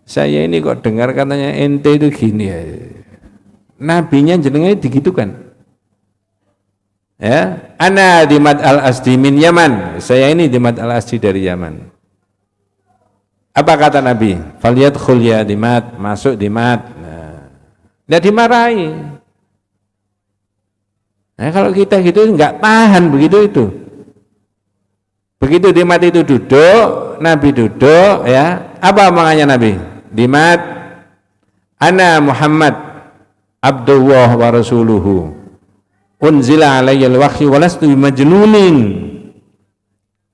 Saya ini kok dengar katanya ente itu gini ya. Nabinya jenengnya digitukan. Ya, ana Dimad al-Asdi min Yaman. Saya ini Dimad al-Asdi dari Yaman. Apa kata Nabi? Falyadkhul ya Dimad, masuk Dimad. Nah, dimarahi. Nah, kalau kita gitu enggak tahan begitu itu. Begitu Dimad itu duduk, Nabi duduk, ya. Apa omongannya Nabi? Dimad, ana Muhammad Abdullah wa rasuluhu. Unzila alayyal wahyu walastu bimajnunin.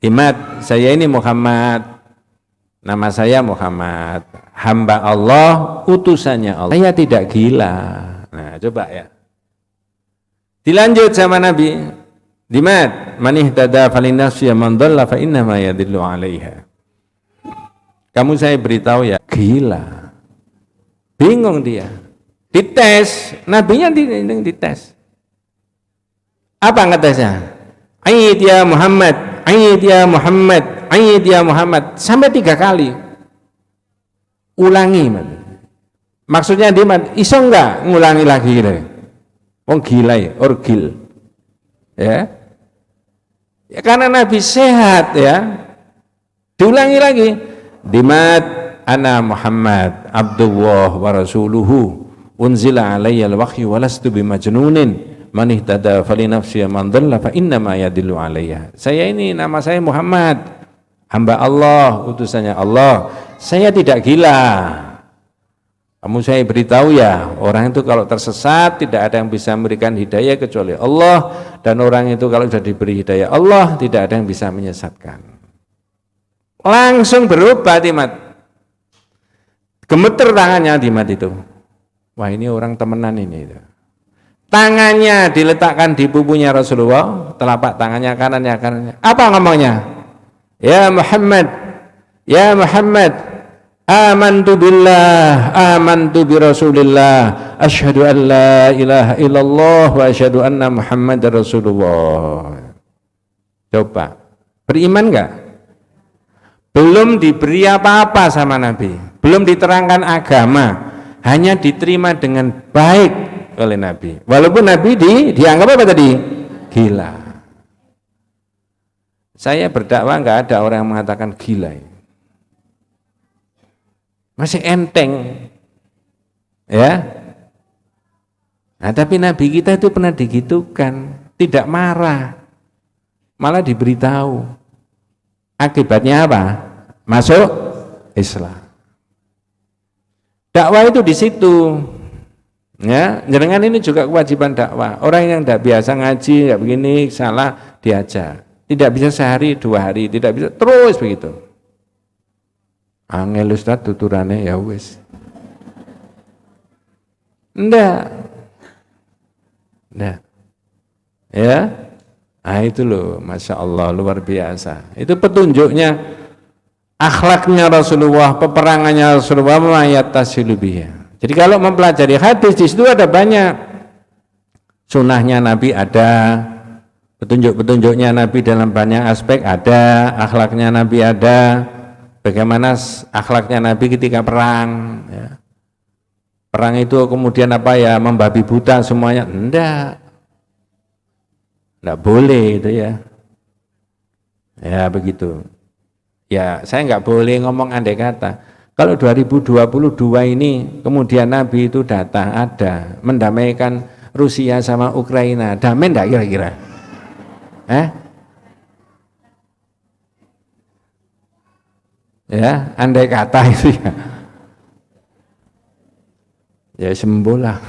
Dimad, saya ini Muhammad. Nama saya Muhammad, hamba Allah, utusannya Allah. Saya tidak gila. Nah, coba ya. Dilanjut sama Nabi. Dimad, man ihtada falinafsi man dhalla fa innama yadillu 'alaiha. Kamu saya beritahu ya, gila. Bingung dia. Dites, nabinya dites. Apa ngetesnya? Ayyid ya Muhammad, ayyid ya Muhammad, ayyid ya Muhammad, sampai 3 kali. Ulangi, maksudnya dia iso enggak ngulangi lagi gitu. Oh gila ya, orgil. Ya. Ya karena Nabi sehat ya. Diulangi lagi. Dimad ana Muhammad Abdullah wa rasuluhu unzila alayyal wahyu walastu bimajnunin. Man ihtada falinafsi man dhalla fa innama yadillu 'alaiha. Saya ini nama saya Muhammad, hamba Allah, utusannya Allah. Saya tidak gila. Kamu saya beritahu ya, orang itu kalau tersesat tidak ada yang bisa memberikan hidayah kecuali Allah, dan orang itu kalau sudah diberi hidayah Allah tidak ada yang bisa menyesatkan. Langsung berubah Dimad. Gemeter tangannya Dimat itu. Wah, ini orang temenan ini. Tangannya diletakkan di pupunya Rasulullah, telapak tangannya kanannya. Apa ngomongnya? Ya Muhammad, ya Muhammad, amantu billah, amantu bi Rasulillah, asyhadu an la ilaha illallah wa asyhadu anna Muhammadar Rasulullah. Coba, beriman enggak? Belum diberi apa-apa sama Nabi, belum diterangkan agama, hanya diterima dengan baik oleh Nabi. Walaupun Nabi dianggap apa tadi? Gila. Saya berdakwah enggak ada orang yang mengatakan gila. Masih enteng. Ya. Nah, tapi Nabi kita itu pernah digitukan, tidak marah. Malah diberitahu. Akibatnya apa? Masuk Islam. Dakwah itu di situ. Ya, jenengan ini juga kewajiban dakwah. Orang yang tidak biasa ngaji, nggak begini, salah diajar. Tidak bisa sehari, 2 hari, tidak bisa terus begitu. Angel Ustaz tuturannya ya wis. Enggak. Ya. Nah itu loh, Masya Allah, luar biasa. Itu petunjuknya, akhlaknya Rasulullah, peperangannya Rasulullah, mayat tasilubiyah. Jadi kalau mempelajari hadis, di situ ada banyak. Sunnahnya Nabi ada, petunjuk-petunjuknya Nabi dalam banyak aspek ada, akhlaknya Nabi ada, bagaimana akhlaknya Nabi ketika perang. Ya. Perang itu kemudian apa ya, membabi buta semuanya, enggak boleh itu ya. Ya begitu. Ya saya enggak boleh ngomong andai kata. Kalau 2022 ini kemudian Nabi itu datang ada mendamaikan Rusia sama Ukraina, damai enggak kira-kira? Ya, andai kata itu ya. Ya sembuh lah.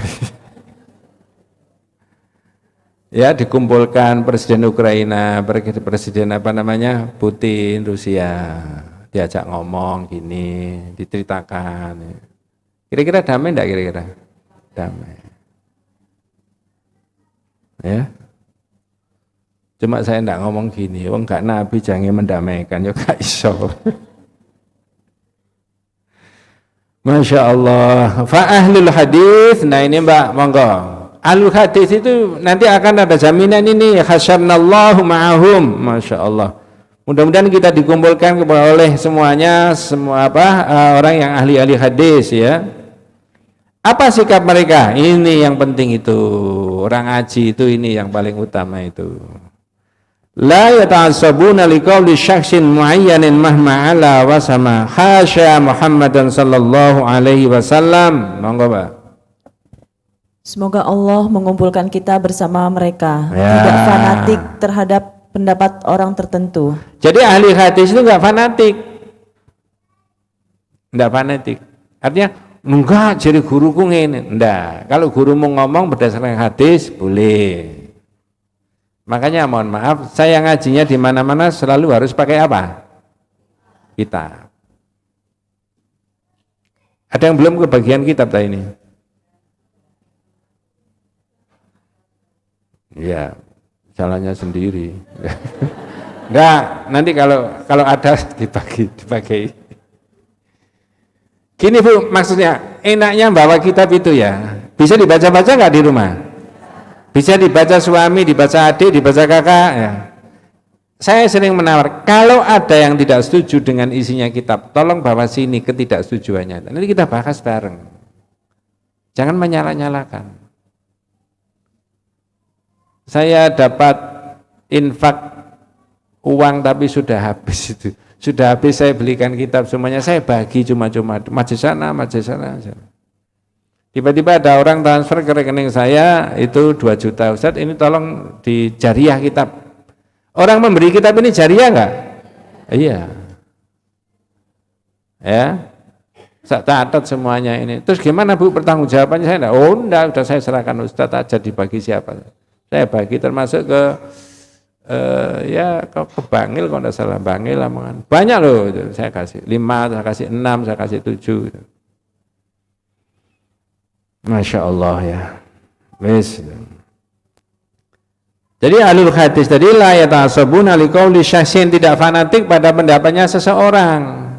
Ya dikumpulkan Presiden Ukraina, Presiden apa namanya, Putin, Rusia, diajak ngomong gini, diceritakan. Kira-kira damai enggak kira-kira? Damai. Ya. Cuma saya enggak ngomong gini, wong enggak Nabi jangan mendamaikan, ya gak iso. Masya Allah. Fa ahlul hadis, nah ini Mbak, monggo. Ahlul hadis itu nanti akan ada jaminan ini, hasyarnallahu ma'ahum. Masya Allah. Mudah-mudahan kita dikumpulkan oleh semuanya, semua orang yang ahli-ahli hadis ya. Apa sikap mereka? Ini yang penting itu. Orang ngaji itu ini yang paling utama itu. La yata'assabuna liqauli syakhsin muayyanin mahma ala wa sama hasya Muhammadan sallallahu alaihi wasallam. Monggo, Pak. Semoga Allah mengumpulkan kita bersama mereka, Ya. tidak fanatik terhadap pendapat orang tertentu. Jadi ahli hadis itu enggak fanatik. Enggak fanatik. Artinya enggak jadi guruku ngene. Enggak. Kalau gurumu ngomong berdasarkan hadis boleh. Makanya mohon maaf, saya ngajinya di mana-mana selalu harus pakai apa? Kitab. Ada yang belum kebagian kitab tadi ini? Ya, jalannya sendiri. Enggak, nanti kalau ada dibagi. Gini Bu, maksudnya enaknya bawa kitab itu ya. Bisa dibaca-baca enggak di rumah? Bisa dibaca suami, dibaca adik, dibaca kakak ya. Saya sering menawar, kalau ada yang tidak setuju dengan isinya kitab, tolong bawa sini ketidaksetujuannya. Nanti kita bahas bareng. Jangan menyala-nyalakan. Saya dapat infak uang tapi sudah habis itu. Sudah habis saya belikan kitab semuanya, saya bagi cuma-cuma, majelis sana. Tiba-tiba ada orang transfer ke rekening saya itu 2 juta. Ustaz ini tolong di jariah kitab. Orang memberi kitab ini jariah enggak? Iya. Ya. Saya catat semuanya ini. Terus gimana Bu pertanggungjawabannya? Saya enggak. Oh enggak, sudah saya serahkan Ustaz aja dibagi siapa. Saya bagi termasuk ke ke Bangil kalau enggak salah, Bangil Lamongan. Banyak loh itu. Saya kasih 5, saya kasih 6, saya kasih 7 gitu. Masya Allah ya. Wis. Jadi ahlul hadis tadi la yatasabuna liqauli syakhsin, tidak fanatik pada pendapatnya seseorang.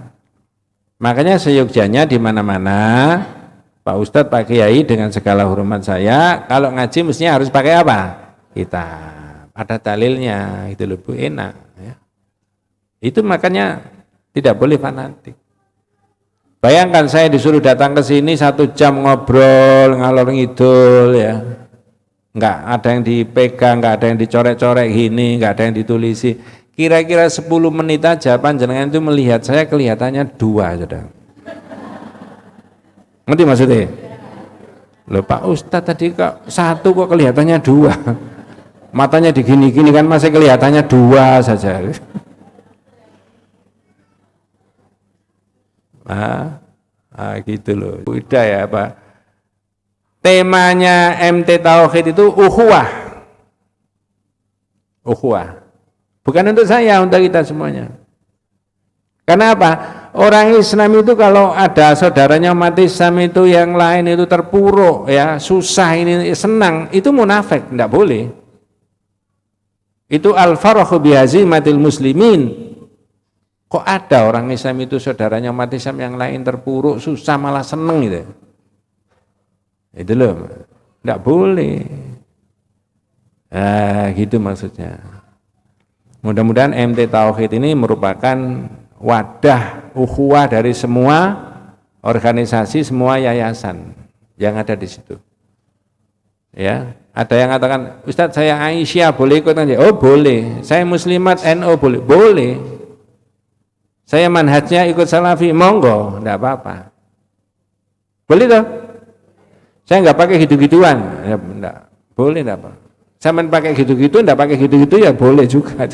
Makanya seyogjanya di mana-mana Pak Ustadz, Pak Kiai, dengan segala hormat saya, kalau ngaji mestinya harus pakai apa? Kitab. Ada dalilnya, itu lebih enak ya. Itu makanya tidak boleh fanatik. Bayangkan saya disuruh datang ke sini 1 jam ngobrol ngalor ngidul ya. Enggak ada yang dipegang, enggak ada yang dicorek-corek gini, enggak ada yang ditulisi. Kira-kira 10 menit aja panjenengan itu melihat saya kelihatannya 2, Saudara. Ngerti maksudnya? Loh Pak Ustadz tadi kok 1 kok kelihatannya 2. Matanya digini-gini kan masih kelihatannya 2 saja. Gitu loh. Udah ya Pak. Temanya MT Tauhid itu ukhuwah. Ukhuwah. Bukan untuk saya, untuk kita semuanya. Karena apa? Orang Islam itu kalau ada saudaranya umat Islam itu yang lain itu terpuruk ya, susah ini senang, itu munafik, tidak boleh. Itu al-farahu bihazimatil muslimin. Kok ada orang Islam itu saudaranya umat Islam yang lain terpuruk, susah malah seneng gitu. Itu loh, tidak boleh. Gitu maksudnya. Mudah-mudahan MT Tauhid ini merupakan wadah ukhuwah dari semua organisasi, semua yayasan yang ada di situ. Ya, ada yang katakan, Ustadz saya Aisyah boleh ikut aja? Oh boleh. Saya Muslimat NU boleh? Boleh. Saya manhajnya ikut Salafi, monggo, enggak apa-apa. Boleh toh? Saya enggak pakai gitu-gituan, ya, enggak. Boleh enggak apa? Saya pakai gitu-gitu, enggak pakai gitu-gitu ya boleh juga.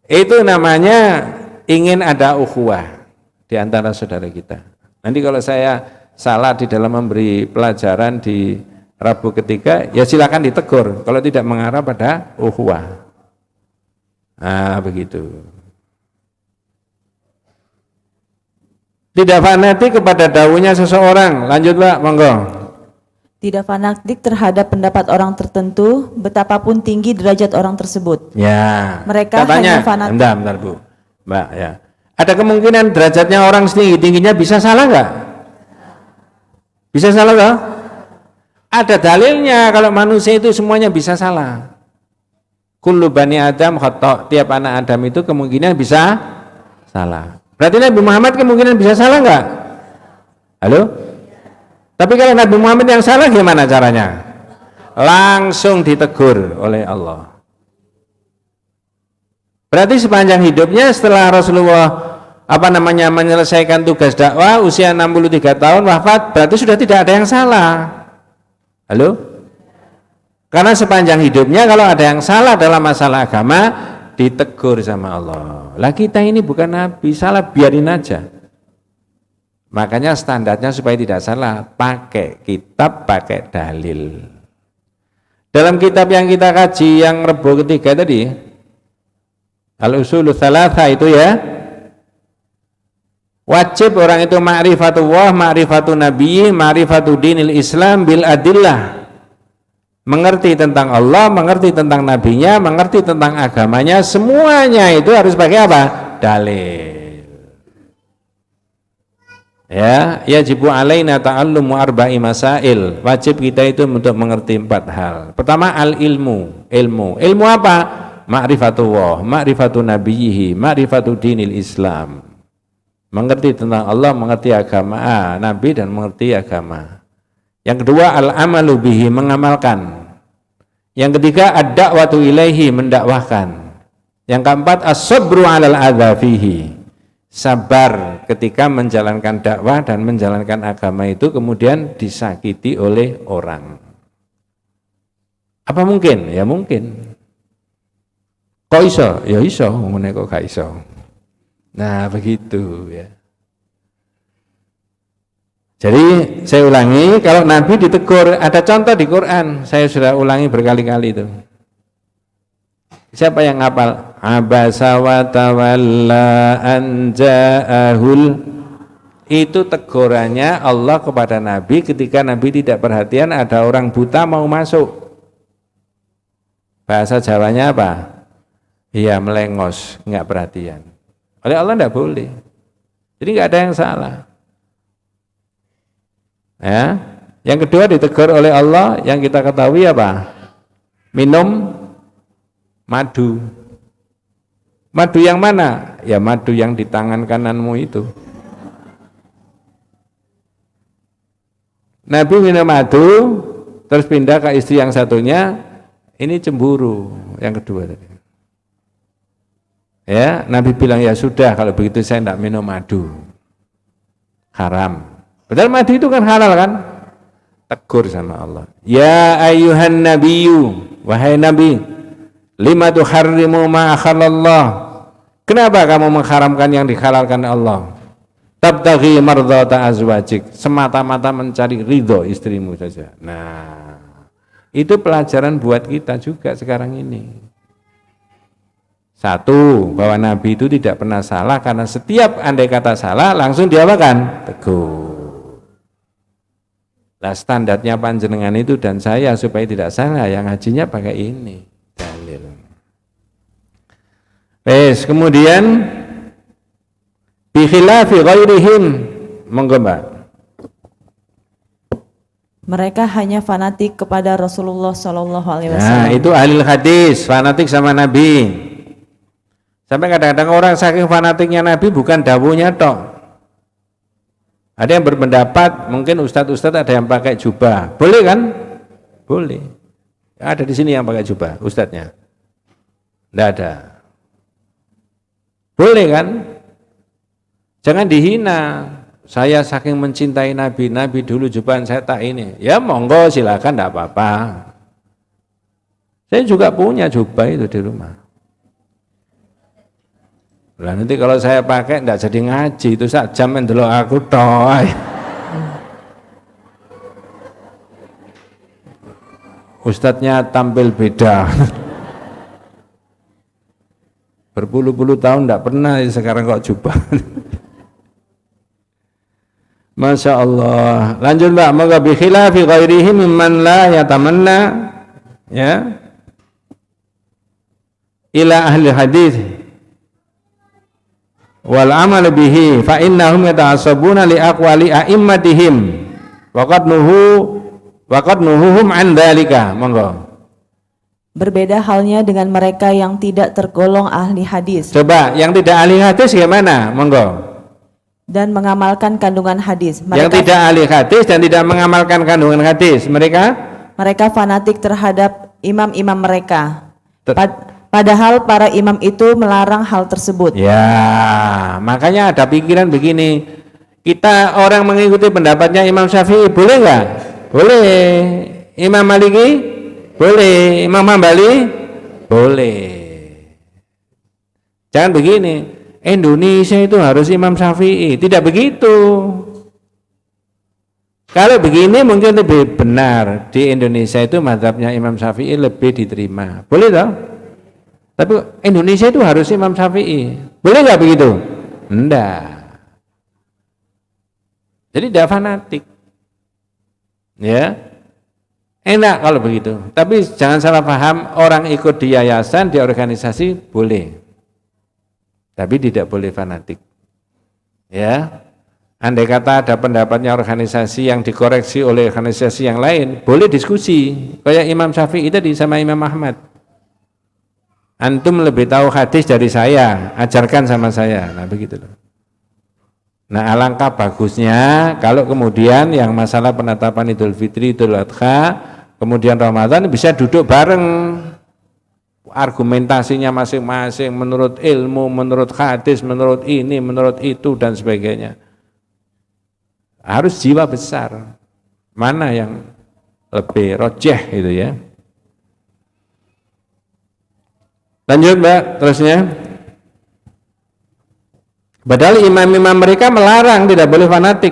Itu namanya ingin ada ukhuwah di antara saudara kita. Nanti kalau saya salah di dalam memberi pelajaran di Rabu ketiga, ya silakan ditegur kalau tidak mengarah pada ukhuwah. Begitu. Tidak fanatik kepada dawuhnya seseorang. Lanjut Pak, monggo. Tidak fanatik terhadap pendapat orang tertentu, betapapun tinggi derajat orang tersebut. Ya. Mereka hanya fanatik. Bentar Bu, Mbak ya. Ada kemungkinan derajatnya orang setinggi-tingginya bisa salah nggak? Bisa salah nggak? Ada dalilnya kalau manusia itu semuanya bisa salah. Kullu bani Adam khata', tiap anak Adam itu kemungkinan bisa salah. Berarti Nabi Muhammad kemungkinan bisa salah nggak? Halo? Tapi kalau Nabi Muhammad yang salah gimana caranya? Langsung ditegur oleh Allah. Berarti sepanjang hidupnya setelah Rasulullah menyelesaikan tugas dakwah usia 63 tahun wafat, berarti sudah tidak ada yang salah. Halo? Karena sepanjang hidupnya kalau ada yang salah dalam masalah agama ditegur sama Allah. Lah kita ini bukan nabi, salah biarin aja. Makanya standarnya supaya tidak salah, pakai kitab, pakai dalil. Dalam kitab yang kita kaji yang Rebo ketiga tadi, Al-Usulul Tsalatsa itu ya, wajib orang itu ma'rifatullah, ma'rifatun nabiyyi, ma'rifatu dinil Islam bil adillah. Mengerti tentang Allah, mengerti tentang nabinya, mengerti tentang agamanya, semuanya itu harus pakai apa? Dalil. Ya, yajibu alaina ta'allumu arba'i masail. Wajib kita itu untuk mengerti 4 hal. Pertama al-ilmu, ilmu. Ilmu apa? Ma'rifatullah, ma'rifatu nabiyhi, ma'rifatu dinil Islam. Mengerti tentang Allah, mengerti agama Nabi dan mengerti agama. Yang kedua al-amalu bihi, mengamalkan. Yang ketiga ad-da'watu ilaihi, mendakwahkan. Yang keempat as-sabru 'alal adza fihi. Sabar ketika menjalankan dakwah dan menjalankan agama itu kemudian disakiti oleh orang. Apa mungkin? Ya mungkin. Kok iso? Ya iso, ngene kok gak iso. Nah, begitu ya. Jadi saya ulangi, kalau Nabi ditegur, ada contoh di Quran, saya sudah ulangi berkali-kali itu. Siapa yang ngapal? Abasa wa tawalla an ja'ahul Itu tegurannya Allah kepada Nabi ketika Nabi tidak perhatian ada orang buta mau masuk. Bahasa Jawanya apa? Iya, melengos, nggak perhatian. Oleh Allah nggak boleh. Jadi nggak ada yang salah. Ya. Yang kedua ditegur oleh Allah yang kita ketahui apa? Minum madu. Madu yang mana? Ya madu yang di tangan kananmu itu. Nabi minum madu, terus pindah ke istri yang satunya, ini cemburu, yang kedua tadi. Ya, Nabi bilang ya sudah kalau begitu saya tidak minum madu, haram. Padahal madu itu kan halal kan? Tegur sama Allah. Ya ayyuhan nabiyyu, wahai Nabi, lima tuharrimu ma akhalallah. Kenapa kamu mengharamkan yang dihalalkan Allah? Tabtaghi mardhata azwajik, semata-mata mencari ridho istrimu saja. Nah, itu pelajaran buat kita juga sekarang ini. Satu, bahwa Nabi itu tidak pernah salah karena setiap andai kata salah langsung diapakan? Tegur. Nah, standarnya panjenengan itu dan saya supaya tidak salah yang hajinya pakai ini dalil. Kemudian bi khilafi ghairihim, monggo Mbak. Mereka hanya fanatik kepada Rasulullah SAW. Nah, itu ahli hadis, fanatik sama Nabi. Sampai kadang-kadang orang saking fanatiknya Nabi bukan dawuhnya tok. Ada yang berpendapat mungkin ustadz-ustadz ada yang pakai jubah. Boleh kan? Boleh. Ada di sini yang pakai jubah, ustadznya. Tidak ada. Boleh kan? Jangan dihina. Saya saking mencintai Nabi, Nabi dulu jubahan saya tak ini. Ya monggo silakan, tidak apa-apa. Saya juga punya jubah itu di rumah. Lah nanti kalau saya pakai tidak jadi ngaji, itu sak jam ndelok aku toh. Ustadznya tampil beda. Berpuluh-puluh tahun tidak pernah, sekarang kok jubah. Masya Allah. Lanjut Mbak, moga bi khilafi ghairihi mimman la yatamanna ya ila ahli hadis wal amal bihi fa innahum yata'assabuna li aqwali a'immatihim wa qad nuhuhum an dzalika. Monggo. Berbeda halnya dengan mereka yang tidak tergolong ahli hadis. Coba yang tidak ahli hadis gimana? Monggo. Dan mengamalkan kandungan hadis. Yang tidak ahli hadis dan tidak mengamalkan kandungan hadis, mereka fanatik terhadap imam-imam mereka. Padahal para imam itu melarang hal tersebut. Ya, makanya ada pikiran begini. Kita orang mengikuti pendapatnya Imam Syafi'i, boleh nggak? Boleh. Imam Maliki? Boleh. Imam Hambali? Boleh. Jangan begini. Indonesia itu harus Imam Syafi'i, tidak begitu. Kalau begini mungkin lebih benar, di Indonesia itu mazhabnya Imam Syafi'i lebih diterima, boleh toh? Tapi Indonesia itu harus Imam Syafi'i, boleh nggak begitu? Enggak. Jadi tidak fanatik, ya enak kalau begitu. Tapi jangan salah paham, orang ikut di yayasan, di organisasi boleh. Tapi tidak boleh fanatik. Ya. Andai kata ada pendapatnya organisasi yang dikoreksi oleh organisasi yang lain, boleh diskusi. Kayak Imam Syafi'i tadi sama Imam Ahmad. Antum lebih tahu hadis dari saya, ajarkan sama saya. Nah, begitu loh. Nah, alangkah bagusnya kalau kemudian yang masalah penetapan Idul Fitri, Idul Adha, kemudian Ramadan bisa duduk bareng. Argumentasinya masing-masing menurut ilmu, menurut hadis, menurut ini, menurut itu dan sebagainya. Harus jiwa besar. Mana yang lebih rojeh itu ya. Lanjut Mbak, terusnya. Padahal imam-imam mereka melarang tidak boleh fanatik.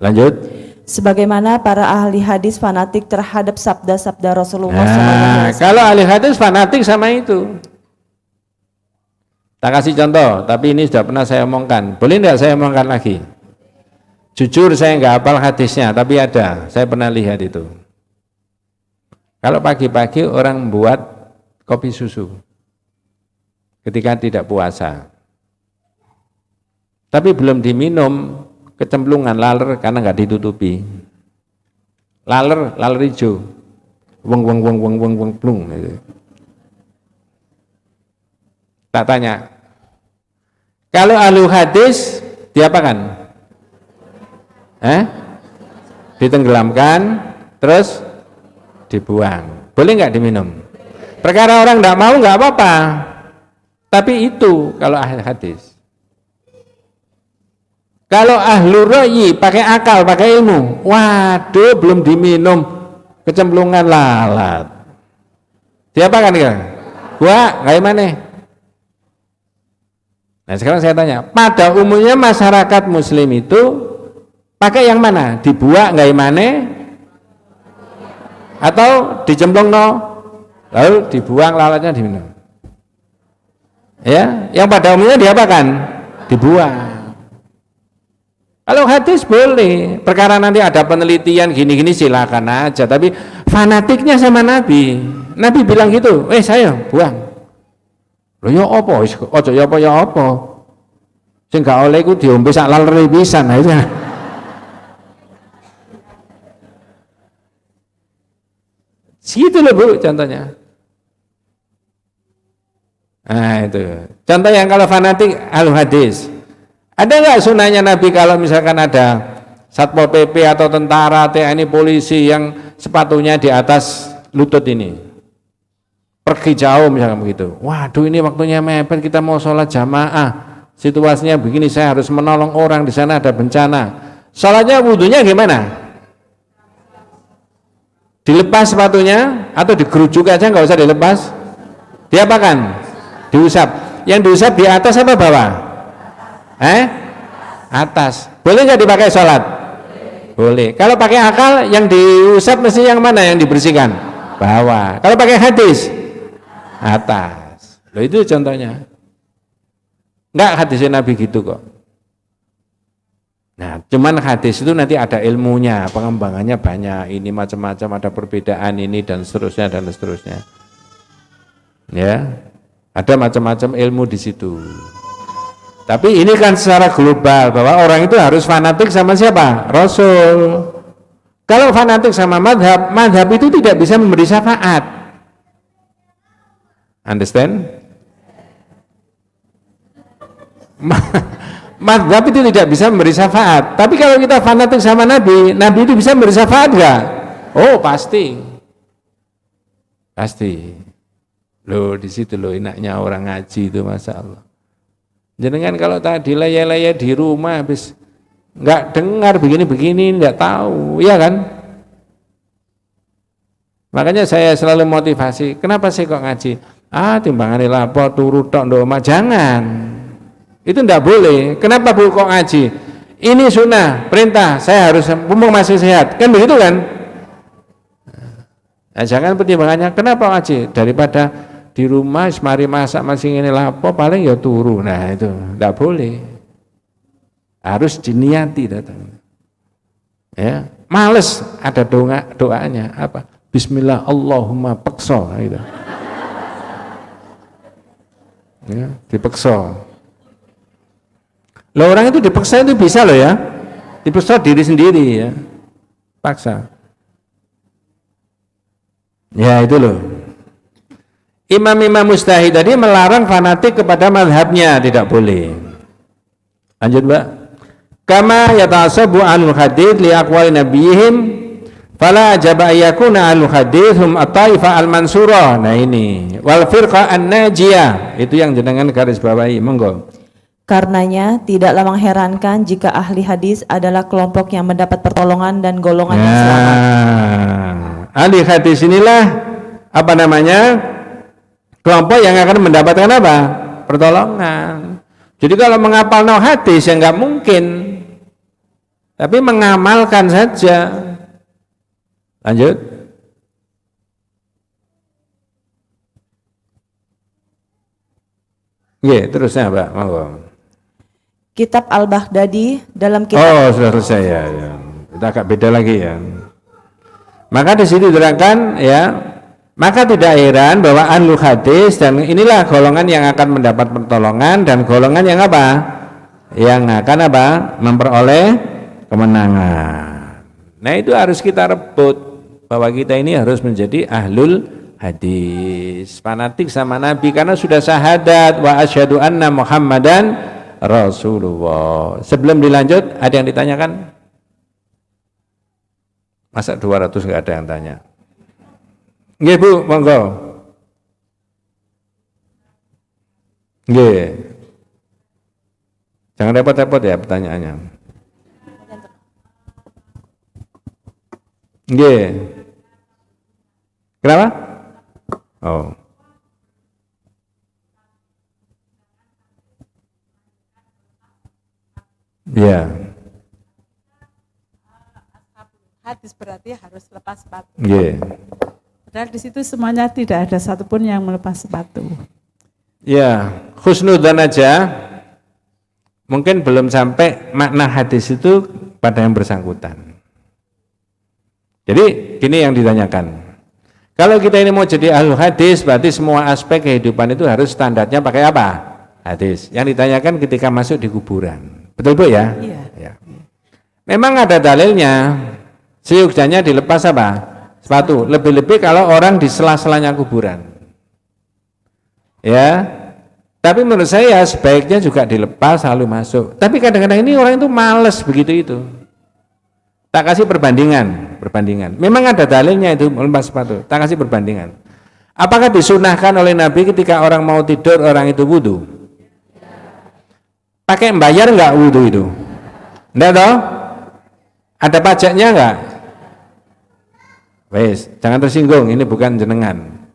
Lanjut. Sebagaimana para ahli hadis fanatik terhadap sabda-sabda Rasulullah SAW. Kalau ahli hadis fanatik sama itu. Tak kasih contoh, tapi ini sudah pernah saya omongkan. Boleh tidak saya omongkan lagi? Jujur saya nggak hafal hadisnya, tapi ada. Saya pernah lihat itu. Kalau pagi-pagi orang buat kopi susu ketika tidak puasa, tapi belum diminum, kecemplungan laler karena nggak ditutupi. Laler hijau, weng plung. Tak tanya, kalau ahlu hadis diapakan? Ditenggelamkan, terus dibuang. Boleh nggak diminum? Perkara orang nggak mau nggak apa-apa. Tapi itu kalau ahli hadis. Kalau ahlu ra'yi pakai akal, pakai ilmu, waduh belum diminum, kecemplungan lalat. Diapakan ya? Gua nggak mana? Nah sekarang saya tanya, pada umumnya masyarakat muslim itu pakai yang mana? Dibuat nggak mana? Atau dicemplung no? Lalu dibuang lalatnya diminum. Ya, yang pada umumnya diapakan? Dibuang. Kalau hadis boleh, perkara nanti ada penelitian gini-gini silakan aja, tapi fanatiknya sama Nabi. Nabi bilang gitu, saya buang. Loh ya apa? Ojo ya apa? Sing gak oleh iku diombe sak lalere pisan. Nah itu. Gitu loh Bu contohnya. Nah itu. Contoh yang kalau fanatik ahlu hadis. Ada nggak sunahnya Nabi kalau misalkan ada Satpol PP atau tentara, TNI, polisi yang sepatunya di atas lutut ini? Pergi jauh misalkan begitu. Waduh ini waktunya mepet, kita mau sholat jamaah. Situasinya begini, saya harus menolong orang, di sana ada bencana. Sholatnya wudhunya gimana? Dilepas sepatunya atau digerujuk aja nggak usah dilepas? Diapakan? Diusap. Yang diusap di atas apa bawah? Atas. Boleh nggak dipakai sholat? Boleh. Kalau pakai akal yang diusap mesti yang mana yang dibersihkan? Bawah. Kalau pakai hadis? Atas. Loh itu contohnya. Enggak hadisnya Nabi gitu kok. Nah, cuman hadis itu nanti ada ilmunya, pengembangannya banyak, ini macam-macam, ada perbedaan ini dan seterusnya dan seterusnya. Ya. Ada macam-macam ilmu di situ. Tapi ini kan secara global bahwa orang itu harus fanatik sama siapa? Rasul. Kalau fanatik sama madhab, madhab itu tidak bisa memberi syafaat. Understand? Madhab itu tidak bisa memberi syafaat. Tapi kalau kita fanatik sama Nabi, Nabi itu bisa memberi syafaat nggak? Oh pasti. Pasti. Loh di situ loh enaknya orang ngaji itu, Masya Allah. Jangan kalau tadi laya-laya di rumah habis nggak dengar begini-begini, nggak tahu, ya kan? Makanya saya selalu motivasi, kenapa sih kok ngaji? Timbangan lapor turu tok ndoma, jangan. Itu ndak boleh. Kenapa Bu kok ngaji? Ini sunnah, perintah, saya harus mumpung masih sehat. Kan begitu kan? Nah, jangan pertimbangannya kenapa ngaji? Daripada di rumah mari masak masih ini lapo paling ya turu. Nah itu enggak boleh, harus diniati datang ya. Males ada doanya apa? Bismillah Allahumma pekso gitu ya, dipekso. Loh orang itu dipeksa itu bisa loh ya, dipeksa diri sendiri ya, paksa ya itu loh. Imam-imam mujtahid tadi melarang fanatik kepada mazhabnya, tidak boleh. Lanjut Mbak. Kama yata'assabu anul hadith li aqwali nabiyihim fala ajaba yakuna anul hadith hum at-taifah al-mansurah. Nah ini wal firqah an-najiyah, itu yang jenengan garis bawahi, monggo. Karenanya tidaklah mengherankan jika ahli hadis adalah kelompok yang mendapat pertolongan dan golongan yang selamat. Ahli hadis inilah apa namanya? Kelompok yang akan mendapatkan apa? Pertolongan. Jadi kalau menghafal hadis ya nggak mungkin, tapi mengamalkan saja. Lanjut. Nggih, terusnya Pak, monggo. Kitab Al-Baghdadi dalam kitab Oh, sudah selesai ya. Kita agak beda lagi ya. Maka di sini diterangkan ya, maka tidak heran bahwa ahlul hadis dan inilah golongan yang akan mendapat pertolongan dan golongan yang apa? Yang akan apa? Memperoleh kemenangan. Nah, itu harus kita rebut bahwa kita ini harus menjadi ahlul hadis, fanatik sama Nabi karena sudah syahadat wa asyhadu anna Muhammadan Rasulullah. Sebelum dilanjut ada yang ditanyakan? Masa 200 nggak ada yang tanya? Nggih Bu, monggo. Nggih. Jangan repot-repot ya pertanyaannya. Nggih. Kenapa? Oh. Ya. Hadis berarti harus lepas sepatu. Nggih. Padahal di situ semuanya tidak ada satupun yang melepas sepatu. Ya, husnudzan aja. Mungkin belum sampai makna hadis itu pada yang bersangkutan. Jadi gini yang ditanyakan. Kalau kita ini mau jadi ahlul hadis, berarti semua aspek kehidupan itu harus standarnya pakai apa? Hadis. Yang ditanyakan ketika masuk di kuburan. Betul Bu ya? Iya. Ya. Memang ada dalilnya. Seyogyanya dilepas apa? Sepatu. Lebih-lebih kalau orang di sela-selanya kuburan. Ya. Tapi menurut saya sebaiknya juga dilepas lalu masuk. Tapi kadang-kadang ini orang itu males begitu itu. Tak kasih perbandingan. Memang ada dalilnya itu melepas sepatu. Tak kasih perbandingan. Apakah disunahkan oleh Nabi ketika orang mau tidur orang itu wudu? Pakai membayar enggak wudu itu? Enggak toh? Ada pajaknya enggak? Wes, jangan tersinggung, ini bukan jenengan.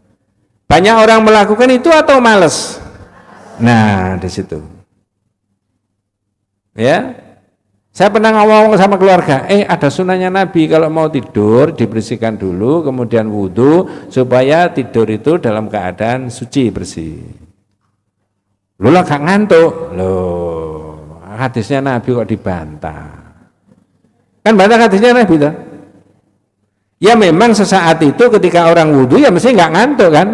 Banyak orang melakukan itu atau males? Nah, di situ. Ya. Saya pernah ngomong sama keluarga, ada sunahnya Nabi kalau mau tidur dibersihkan dulu, kemudian wudu supaya tidur itu dalam keadaan suci bersih. Lu lah gak ngantuk, loh hadisnya Nabi kok dibantah. Kan bantah hadisnya Nabi tuh. Ya memang sesaat itu ketika orang wudu ya mesti nggak ngantuk kan.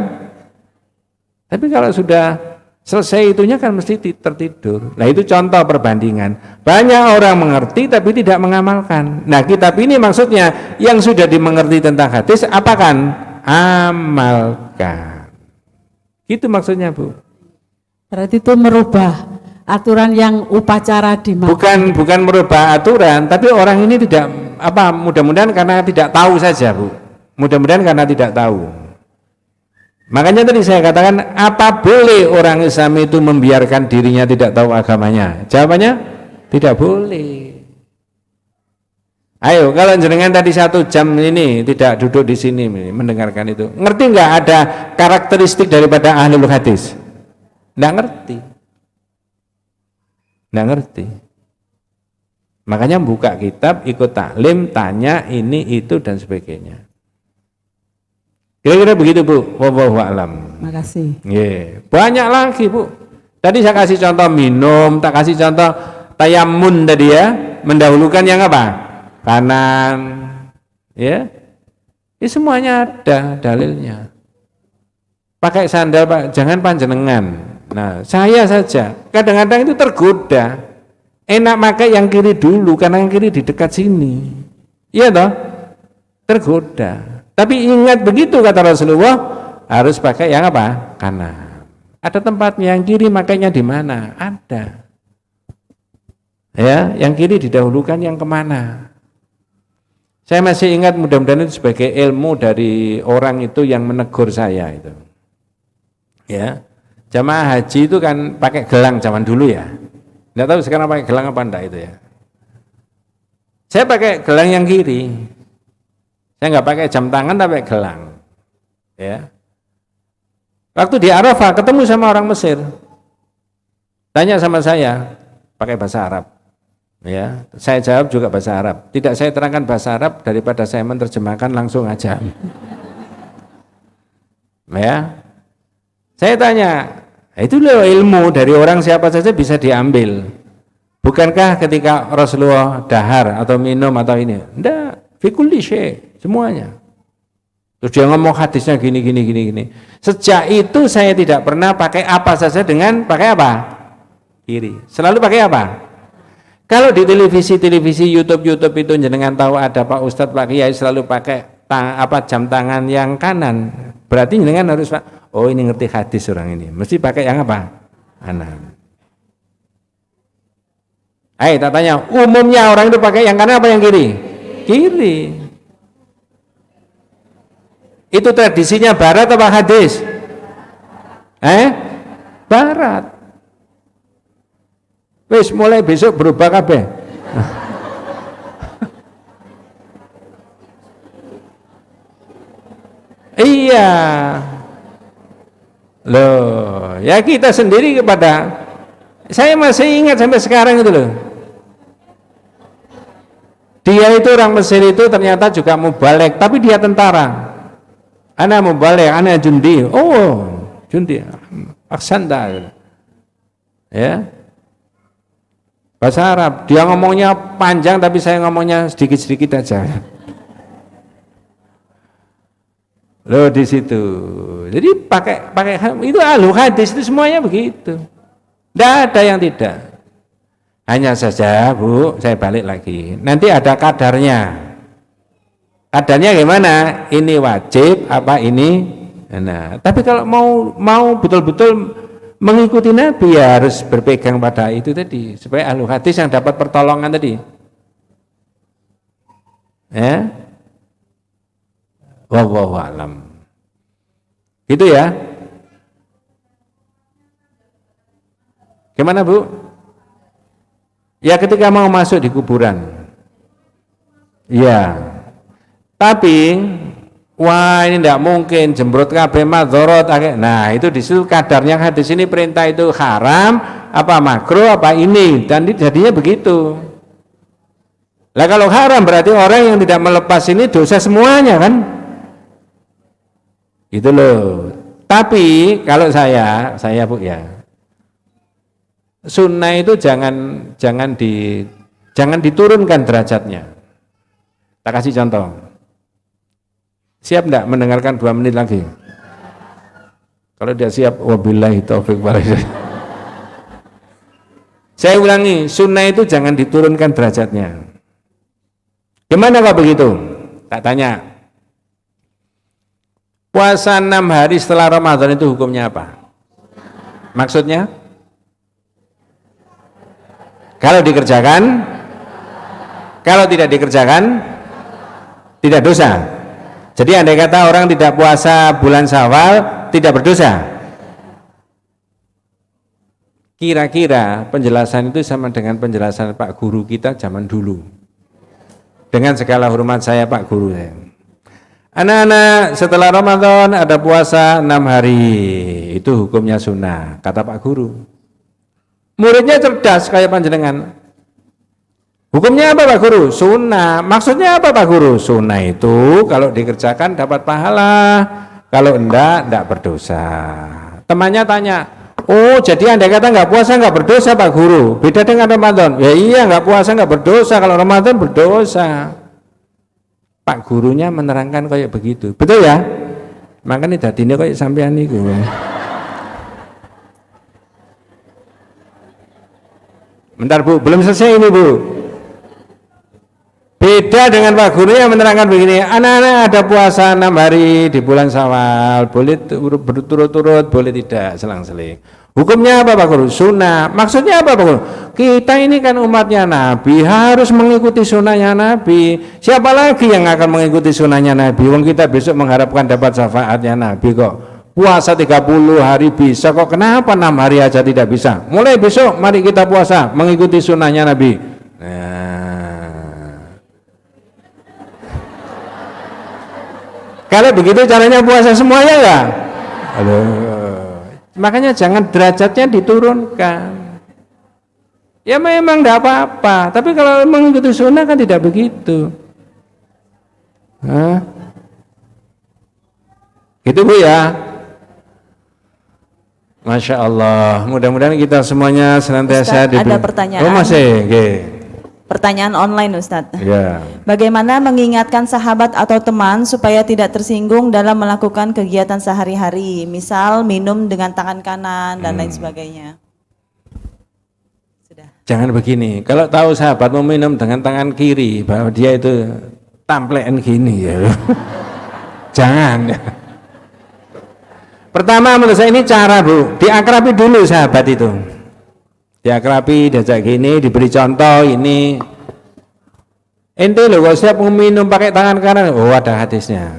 Tapi kalau sudah selesai itunya kan mesti tertidur. Nah itu contoh perbandingan. Banyak orang mengerti tapi tidak mengamalkan. Nah kitab ini maksudnya yang sudah dimengerti tentang hadis apakan? Amalkan. Gitu maksudnya Bu. Berarti itu merubah aturan yang upacara di Bukan merubah aturan, tapi orang ini tidak mudah-mudahan karena tidak tahu saja Bu. Mudah-mudahan karena tidak tahu. Makanya tadi saya katakan, apa boleh orang Islam itu membiarkan dirinya tidak tahu agamanya? Jawabannya, tidak boleh. Ayo, kalau jenengan tadi 1 jam ini tidak duduk di sini mendengarkan itu, ngerti nggak ada karakteristik daripada ahlul hadis? Nggak ngerti. Nggak ngerti. Makanya buka kitab, ikut taklim, tanya ini, itu, dan sebagainya. Kira-kira begitu Bu, wallahu a'lam. Makasih. Yeah. Banyak lagi Bu. Tadi saya kasih contoh minum, tak kasih contoh tayamun tadi ya, mendahulukan yang apa? Kanan. Ya. Ini semuanya ada dalilnya. Pakai sandal Pak, jangan panjenengan. Nah, saya saja kadang-kadang itu tergoda. Enak pakai yang kiri dulu karena yang kiri di dekat sini. Iya toh? Tergoda. Tapi ingat begitu kata Rasulullah, harus pakai yang apa? Kanan. Ada tempatnya yang kiri makanya di mana? Ada. Ya, yang kiri didahulukan yang kemana? Saya masih ingat, mudah-mudahan itu sebagai ilmu dari orang itu yang menegur saya itu. Ya, jamaah haji itu kan pakai gelang zaman dulu ya. Nggak tahu sekarang pakai gelang apa enggak itu ya. Saya pakai gelang yang kiri. Saya nggak pakai jam tangan tapi gelang. Ya. Waktu di Arafah ketemu sama orang Mesir. Tanya sama saya, pakai bahasa Arab. Ya, saya jawab juga bahasa Arab. Tidak saya terangkan bahasa Arab daripada saya menerjemahkan langsung aja. Ya. Saya tanya, Nah, itu loh ilmu dari orang siapa saja bisa diambil. Bukankah ketika Rasulullah dahar atau minum atau ini? Enggak, fi kulli syai, semuanya. Terus dia ngomong hadisnya gini. Sejak itu saya tidak pernah pakai apa saja dengan pakai apa? Kiri. Selalu pakai apa? Kalau di televisi YouTube itu jenengan tahu ada Pak Ustadz, Pak Kiai selalu pakai jam tangan yang kanan. Berarti jenengan harus Pak, oh ini ngerti hadis orang ini. Mesti pakai yang apa? Kanan. Ayo tak tanya, umumnya orang itu pakai yang kanan apa yang kiri? Kiri. Itu tradisinya barat apa hadis? Barat. Wis mulai besok berubah kabeh. Iya. Loh, ya kita sendiri kepada saya masih ingat sampai sekarang itu loh. Dia itu orang Mesir itu ternyata juga mubalek, tapi dia tentara. Ana mubalek, ana jundi. Oh, jundi. Aksanda. Ya. Bahasa Arab. Dia ngomongnya panjang tapi saya ngomongnya sedikit-sedikit aja. Loh di situ. Jadi pakai itu ahlu hadis itu semuanya begitu. Tidak ada yang tidak. Hanya saja Bu, saya balik lagi. Nanti ada kadarnya. Kadarnya gimana? Ini wajib apa ini? Nah, tapi kalau mau betul-betul mengikuti Nabi ya harus berpegang pada itu tadi supaya ahlu hadis yang dapat pertolongan tadi. Ya. Wallahu a'lam. Gitu ya. Gimana Bu? Ya ketika mau masuk di kuburan. Ya. Tapi wah ini tidak mungkin jembrot kabeh madzorot. Nah itu disitu kadarnya hadis ini perintah itu haram apa makruh apa ini dan jadinya begitu. Lah kalau haram berarti orang yang tidak melepas ini dosa semuanya kan? Itu loh. Tapi kalau saya Bu ya. Sunnah itu jangan diturunkan derajatnya. Tak kasih contoh. Siap enggak mendengarkan 2 menit lagi? Kalau dia siap, wabillahi taufik walhidayah. Saya ulangi, sunnah itu jangan diturunkan derajatnya. Gimana kalau begitu? Tak tanya. Puasa 6 hari setelah Ramadan itu hukumnya apa? Maksudnya? Kalau dikerjakan, kalau tidak dikerjakan, tidak dosa. Jadi andai kata orang tidak puasa bulan Syawal, tidak berdosa. Kira-kira penjelasan itu sama dengan penjelasan Pak Guru kita zaman dulu. Dengan segala hormat saya Pak Guru. Anak-anak setelah Ramadan ada puasa 6 hari, itu hukumnya sunnah, kata Pak Guru. Muridnya cerdas kayak panjenengan. Hukumnya apa Pak Guru? Sunnah. Maksudnya apa Pak Guru? Sunnah itu kalau dikerjakan dapat pahala, kalau enggak berdosa. Temannya tanya, oh jadi andai kata enggak puasa enggak berdosa Pak Guru, beda dengan Ramadan. Ya iya enggak puasa enggak berdosa, kalau Ramadan berdosa. Pak Gurunya menerangkan kayak begitu, betul ya? Makanya dadine kayak sampean niku. Bentar Bu, belum selesai ini Bu. Beda dengan Pak Guru yang menerangkan begini, anak-anak ada puasa 6 hari di bulan Syawal, boleh berturut-turut, boleh tidak, selang-seling. Hukumnya apa Pak Guru? Sunnah. Maksudnya apa Pak Guru? Kita ini kan umatnya Nabi, harus mengikuti sunnahnya Nabi. Siapa lagi yang akan mengikuti sunnahnya Nabi? Wong kita besok mengharapkan dapat syafaatnya Nabi kok. Puasa 30 hari bisa kok, kenapa 6 hari aja tidak bisa? Mulai besok mari kita puasa mengikuti sunnahnya Nabi. Kalau begitu caranya puasa semuanya ya? Makanya jangan derajatnya diturunkan. Ya memang tidak apa-apa, tapi kalau mengikuti sunnah kan tidak begitu. Gitu Bu ya. Masya Allah, mudah-mudahan kita semuanya senantiasa Ustadz, ada pertanyaan. Oh masih, oke. Pertanyaan online Ustadz. Ya. Bagaimana mengingatkan sahabat atau teman supaya tidak tersinggung dalam melakukan kegiatan sehari-hari, misal minum dengan tangan kanan dan lain sebagainya? Sudah. Jangan begini, kalau tahu sahabat mau minum dengan tangan kiri, bahwa dia itu tamplekan gini ya. Jangan. Pertama menurut saya ini cara Bu, diakrabi dulu sahabat itu. Diakrabi, diajak gini, diberi contoh ini. Ente loh kalau siap minum pakai tangan kanan, oh ada hadisnya.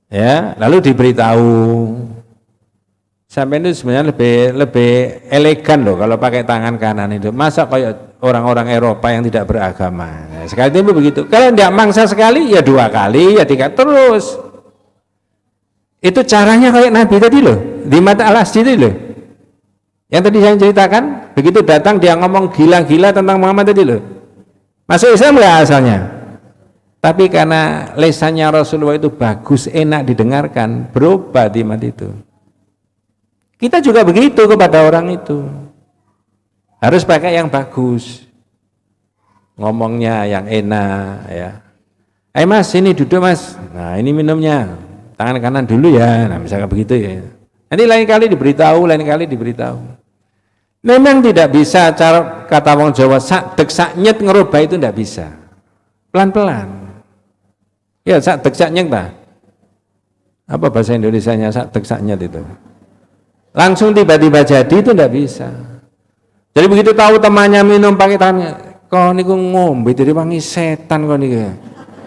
Ya, lalu diberitahu. Sampai itu sebenarnya lebih elegan loh kalau pakai tangan kanan itu. Masa kayak orang-orang Eropa yang tidak beragama. Nah, sekali itu begitu. Kalau tidak mangsa sekali, ya 2 kali, ya 3 terus. Itu caranya kayak Nabi tadi loh, di mata Al-Asdi tadi loh. Yang tadi saya ceritakan, begitu datang dia ngomong gila-gila tentang Muhammad tadi loh. Masuk Islam nggak asalnya? Tapi karena lesannya Rasulullah itu bagus, enak didengarkan, berubah di iman itu. Kita juga begitu kepada orang itu. Harus pakai yang bagus. Ngomongnya yang enak ya. Mas, sini duduk Mas. Nah, ini minumnya. Tangan kanan dulu ya. Nah, misalkan begitu ya. Nanti lain kali diberitahu. Memang tidak bisa cara kata wong Jawa sak dek sak nyet ngerubah itu tidak bisa. Pelan-pelan. Ya sak dek sak nyet ta. Apa bahasa Indonesianya sak dek sak nyet itu? Langsung tiba-tiba jadi itu tidak bisa. Jadi begitu tahu temannya minum pakai tangannya, kok niku ngombe dari wangi setan kok niku.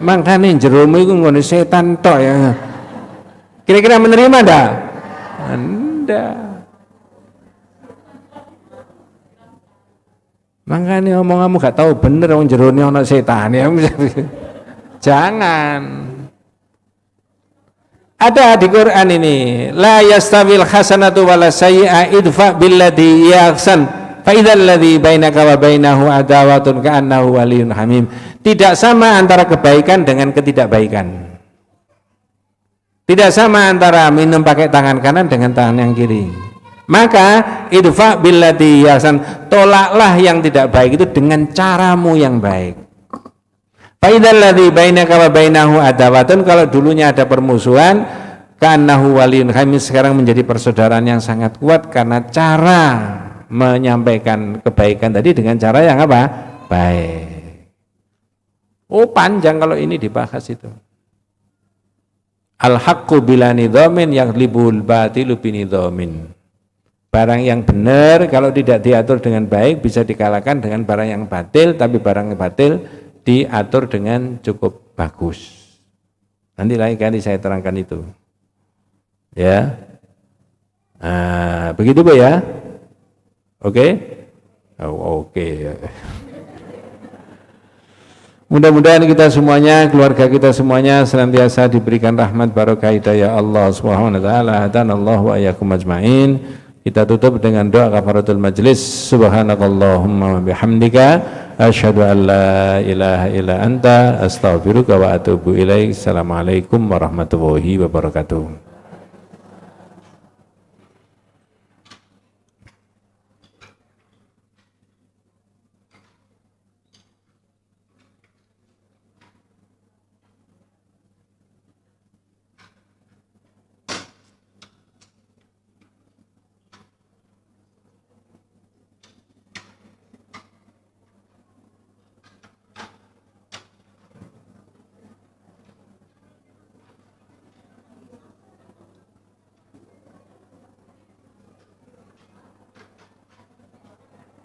Mangkane jeromu iku ngene setan tok ya. Kira-kira menerima ndak? Ndak. Makanya omong kamu gak tahu bener orang jerone ana setan ya. Jangan. Ada di Quran ini, la yastawil hasanatu wala sayyi'a idfa billati yahsan fa idzal ladzi bainaka wa bainahu adawatun ka'annahu waliyyun hamim. Tidak sama antara kebaikan dengan ketidakbaikan. Tidak sama antara minum pakai tangan kanan dengan tangan yang kiri. Maka idfa billati yahsan, tolaklah yang tidak baik itu dengan caramu yang baik. Fa idzal ladzi bainaka wa bainahu adawatun, kalau dulunya ada permusuhan, ka'annahu waliyyun hamim, sekarang menjadi persaudaraan yang sangat kuat karena cara menyampaikan kebaikan tadi dengan cara yang apa? Baik. Oh, panjang kalau ini dibahas itu. Al-haqqu bila nidhamin yaghlibul batilu binidhamin. Barang yang benar kalau tidak diatur dengan baik bisa dikalahkan dengan barang yang batil, tapi barang yang batil diatur dengan cukup bagus. Nanti lain kali saya terangkan itu. Ya. Nah, begitu Bu ya? Oke? Oh, oke. Mudah-mudahan kita semuanya, keluarga kita semuanya senantiasa diberikan rahmat barokah hidayah Allah Subhanahu wa taala. Hadanallahu wa iyyakum ajmain. Kita tutup dengan doa kafaratul majlis. Subhanakallahumma wa bihamdika asyhadu an la ilaha illa anta astaghfiruka wa atubu ilaik. Assalamualaikum warahmatullahi wabarakatuh.